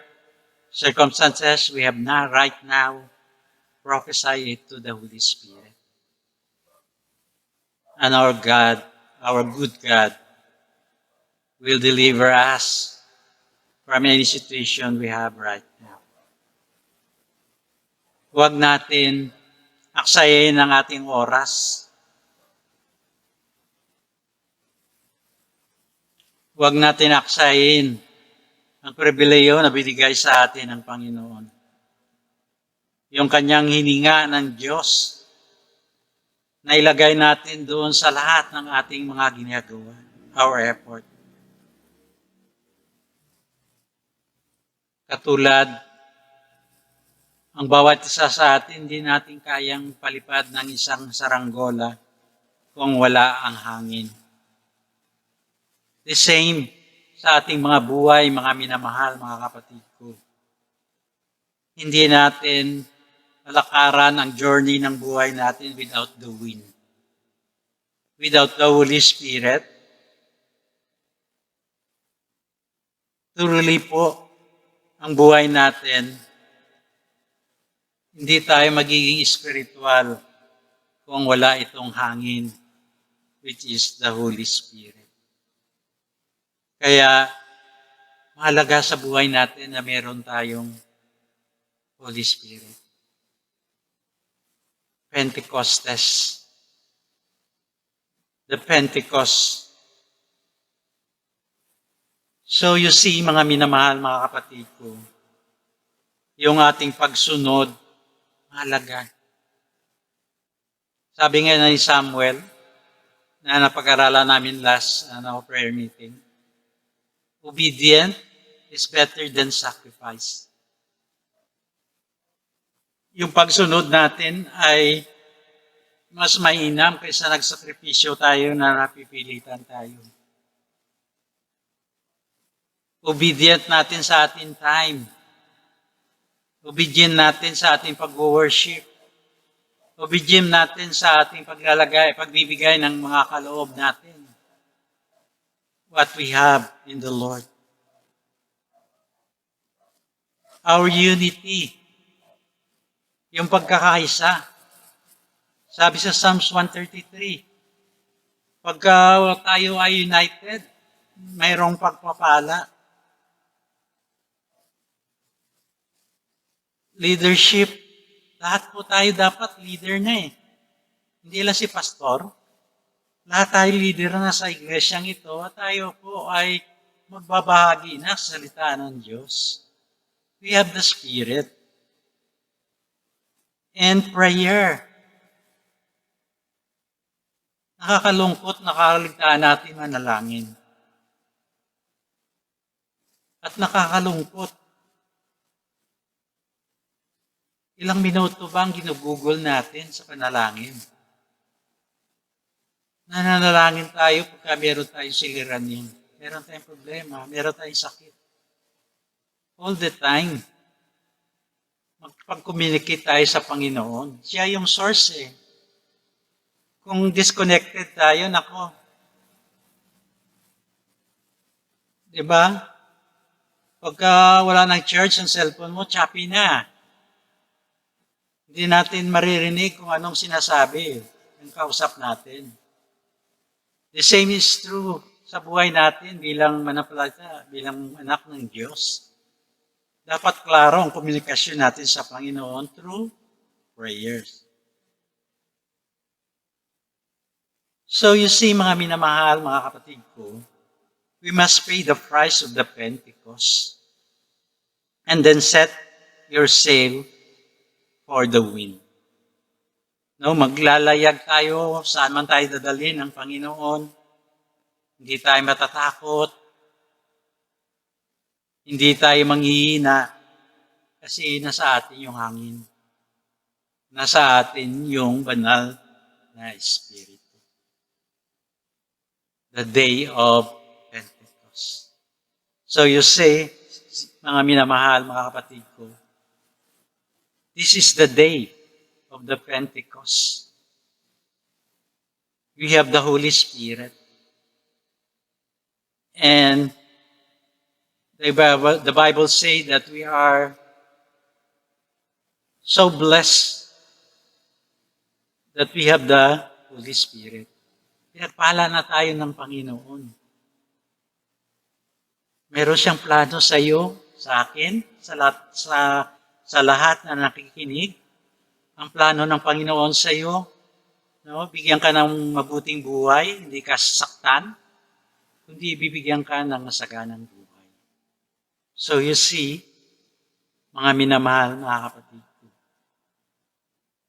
circumstances we have now, right now, prophesy it to the Holy Spirit. and our God, our good God, will deliver us from any situation we have right now. Huwag natin aksayin ang ating oras. Huwag natin aksayin ang pribileyo na binigay sa atin ng Panginoon. Yung kanyang hininga ng Diyos na ilagay natin doon sa lahat ng ating mga ginagawa, our effort. Katulad, ang bawat isa sa atin, hindi natin kayang palipad ng isang saranggola kung wala ang hangin. The same sa ating mga buhay, mga minamahal, mga kapatid ko. Hindi natin alakaran ang journey ng buhay natin without the wind. Without the Holy Spirit. Truly po, ang buhay natin, hindi tayo magiging spiritual kung wala itong hangin, which is the Holy Spirit. Kaya, mahalaga sa buhay natin na meron tayong Holy Spirit. Pentecostes. The Pentecost. So you see, mga minamahal, mga kapatid ko, yung ating pagsunod, mahalaga. Sabi nga ni Samuel, na napag-aralan namin last prayer meeting, obedient is better than sacrifice. Yung pagsunod natin ay mas mainam kaysa nagsakripisyo tayo na napipilitan tayo. Obedient natin sa ating time. Obedient natin sa ating pag-worship. Obedient natin sa ating pagbibigay ng mga kaloob natin. What we have in the Lord. Our unity. Yung pagkakaisa. Sabi sa Psalms 133, pagka tayo ay united, mayroong pagpapala. Leadership, lahat po tayo dapat leader na eh. Hindi lang si pastor. Lahat tayo leader na sa iglesyang ito at tayo po ay magbabahagi na sa salita ng Diyos. We have the Spirit. And prayer. Nakakalungkot, nakakaligtaan natin manalangin. At nakakalungkot. Ilang minuto ba ang ginugugol natin sa panalangin? Nananalangin tayo pagka meron tayong siliranin. Meron tayong problema, meron tayong sakit. All the time. Magpag-communicate tayo sa Panginoon. Siya yung source eh. Kung disconnected tayo, nako. Diba? Pagka wala ng church, ang cellphone mo, choppy na. Hindi natin maririnig kung anong sinasabi ng kausap natin. The same is true sa buhay natin bilang manampalataya, bilang anak ng Diyos. Dapat klaro ang komunikasyon natin sa Panginoon through prayers. So you see, mga minamahal, mga kapatid ko, we must pay the price of the Pentecost and then set your sail for the wind. No, maglalayag tayo, saan man tayo dadalhin ng Panginoon. Hindi tayo matatakot. Hindi tayo manghihina kasi nasa atin yung hangin. Nasa atin yung banal na Espiritu. The day of Pentecost. So you say, mga minamahal, mga kapatid ko, this is the day of the Pentecost. We have the Holy Spirit. And the Bible says that we are so blessed that we have the Holy Spirit. Pinagpala na tayo ng Panginoon. Meron siyang plano sa iyo, sa akin, sa lahat na nakikinig. Ang plano ng Panginoon sa iyo, no? Bigyan ka ng mabuting buhay, hindi ka sasaktan, kundi bibigyan ka ng masaganang buhay. So you see, mga minamahal, mga kapatid ko,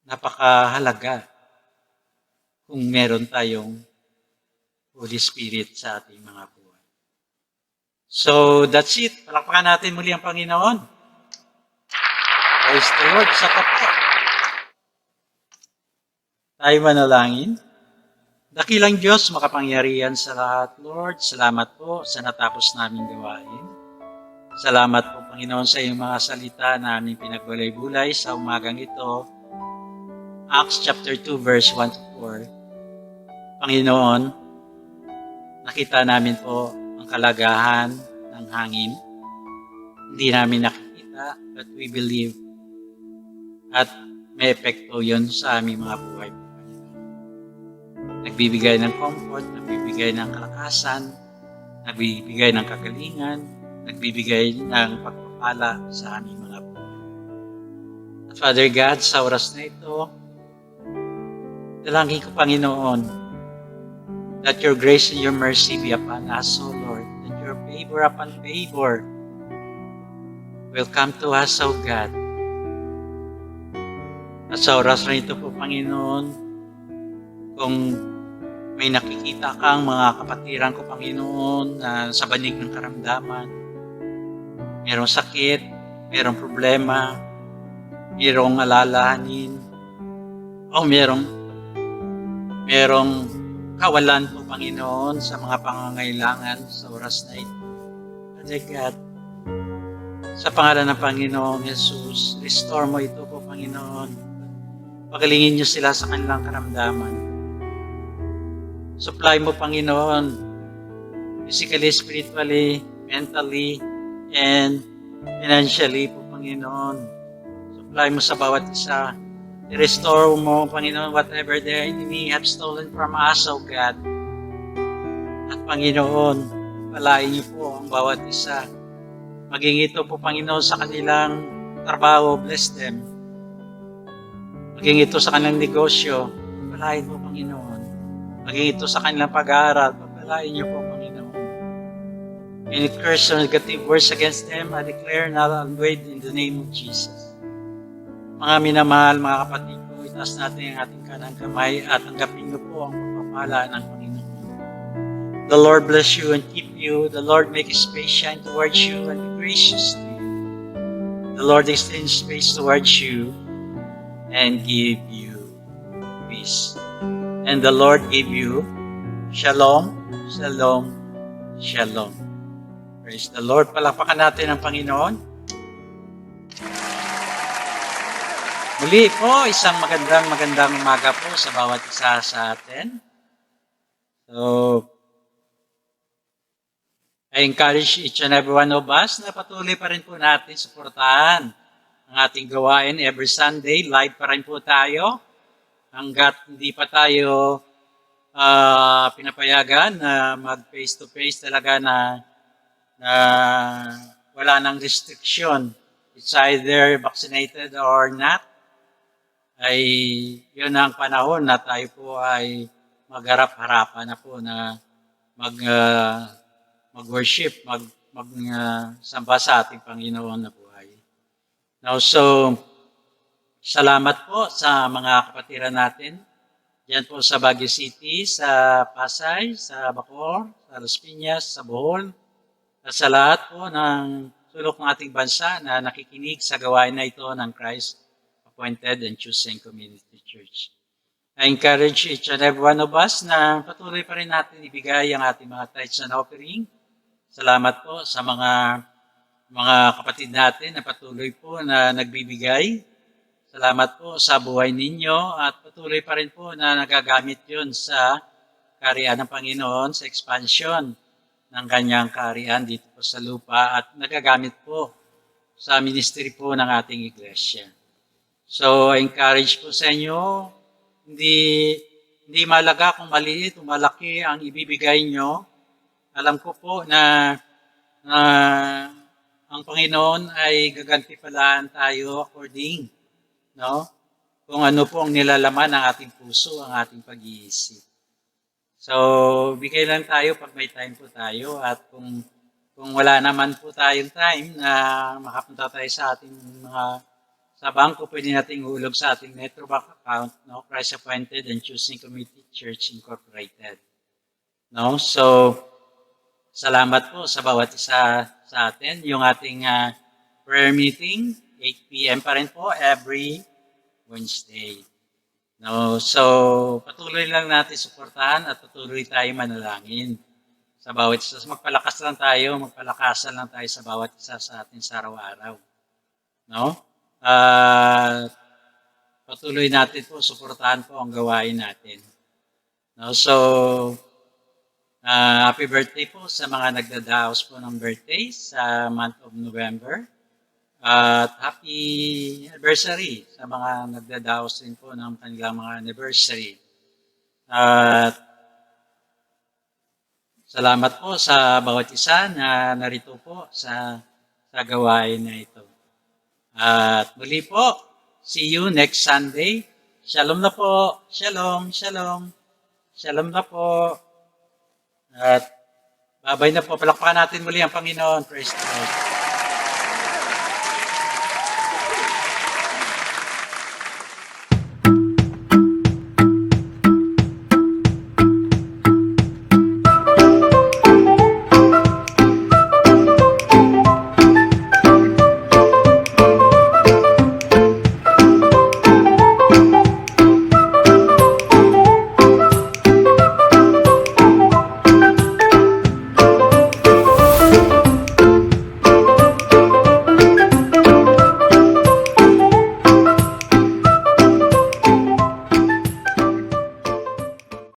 napakahalaga kung meron tayong Holy Spirit sa ating mga buhay. So that's it. Palakpakan natin muli ang Panginoon. Praise the Lord. Sa po. Tayo manalangin. Dakilang Diyos, makapangyarihan sa lahat, Lord. Salamat po sa natapos naming gawain. Salamat po, Panginoon, sa iyong mga salita na aming pinagbulay-bulay sa umagang ito. Acts chapter 2, verse 1 to 4. Panginoon, nakita namin po ang kalagahan ng hangin. Hindi namin nakikita, but we believe. At may epekto yun sa aming mga buhay. Nagbibigay ng comfort, nagbibigay ng kalakasan, nagbibigay ng kagalingan, nagbibigay ng pagpapala sa aming mga buhay. At Father God, sa oras na ito, dalangin ko, Panginoon, that your grace and your mercy be upon us, O Lord, that your favor upon favor will come to us, O God. At sa oras na ito po, Panginoon, kung may nakikita kang mga kapatiran ko, Panginoon, na sa banig ng karamdaman, merong sakit, merong problema, merong alalahanin, o merong kawalan po, Panginoon, sa mga pangangailangan sa oras na ito. Father God, sa pangalan ng Panginoon Jesus, restore mo ito po, Panginoon. Pagalingin niyo sila sa kanilang karamdaman. Supply mo, Panginoon, physically, spiritually, mentally, and financially po, Panginoon. Supply mo sa bawat isa. I-restore mo, Panginoon, whatever the enemy have stolen from us, O God. At Panginoon, palain niyo po ang bawat isa. Maging ito po, Panginoon, sa kanilang trabaho, bless them. Maging ito sa kanilang negosyo, palain mo, Panginoon. Maging ito sa kanilang pag-aaral, pagpalain niyo po, Panginoon. Any curse or negative words against them, I declare null and void in the name of Jesus. Mga minamahal, mga kapatid ko, itaas natin ang ating kanang kamay at tanggapin niyo po ang pagpapala ng Panginoon. The Lord bless you and keep you. The Lord make His face shine towards you and be gracious to you. The Lord extend His face towards you and give you peace. And the Lord give you shalom, shalom, shalom. Praise the Lord. Palakpakan natin ang Panginoon. Muli po, isang magandang umaga po sa bawat isa sa atin. So, I encourage each and every one of us na patuloy pa rin po natin suportahan ang ating gawain every Sunday. Live pa rin po tayo. Hanggat hindi pa tayo pinapayagan na mag face-to-face talaga na wala nang restriction. It's either vaccinated or not. Ay yun ang panahon na tayo po ay magharap-harapan na po na mag-worship, samba sa ating Panginoon na buhay. Now, so, salamat po sa mga kapatiran natin. Diyan po sa Baguio City, sa Pasay, sa Bacoor, sa Las Piñas, sa Bohol, at sa lahat po ng sulok ng ating bansa na nakikinig sa gawain na ito ng Christ Appointed and Chosen Community Church. I encourage each and every one of us na patuloy pa rin natin ibigay ang ating mga tithes and offering. Salamat po sa mga kapatid natin na patuloy po na nagbibigay. Salamat po sa buhay ninyo at patuloy pa rin po na nagagamit yun sa kaharian ng Panginoon, sa expansion ng kanyang kaharian dito po sa lupa at nagagamit po sa ministry po ng ating iglesia. So, I encourage po sa inyo, hindi Hindi malaga kung maliit o malaki ang ibibigay nyo. Alam ko po na ang Panginoon ay gagantipalaan tayo according, no? Kung ano po ang nilalaman ng ating puso, ang ating pag-iisip. So, bigay lang tayo pag may time po tayo at kung wala naman po tayong time na makapunta tayo sa ating sa bangko, pwede nating hulog sa ating Metrobank account, no? Christ Appointed and Choosing Community Church Incorporated. No? So, salamat po sa bawat isa sa atin. Yung ating prayer meeting, 8 p.m. pa rin po every Wednesday. No? So, patuloy lang natin suportahan at patuloy tayo manalangin sa bawat isa. Magpalakas lang tayo, magpalakasan lang tayo sa bawat isa sa atin sa araw-araw. No? Patuloy natin po, suportahan po ang gawain natin. No? So, happy birthday po sa mga nagdadaos po ng birthday sa month of November. At happy anniversary sa mga nagdadaos din po ng kanilang mga anniversary. At salamat po sa bawat isa na narito po sa gawain na ito. At muli po, see you next Sunday. Shalom na po. Shalom, shalom. Shalom na po. At babay na po. Palakpakan natin muli ang Panginoon. Praise the Lord.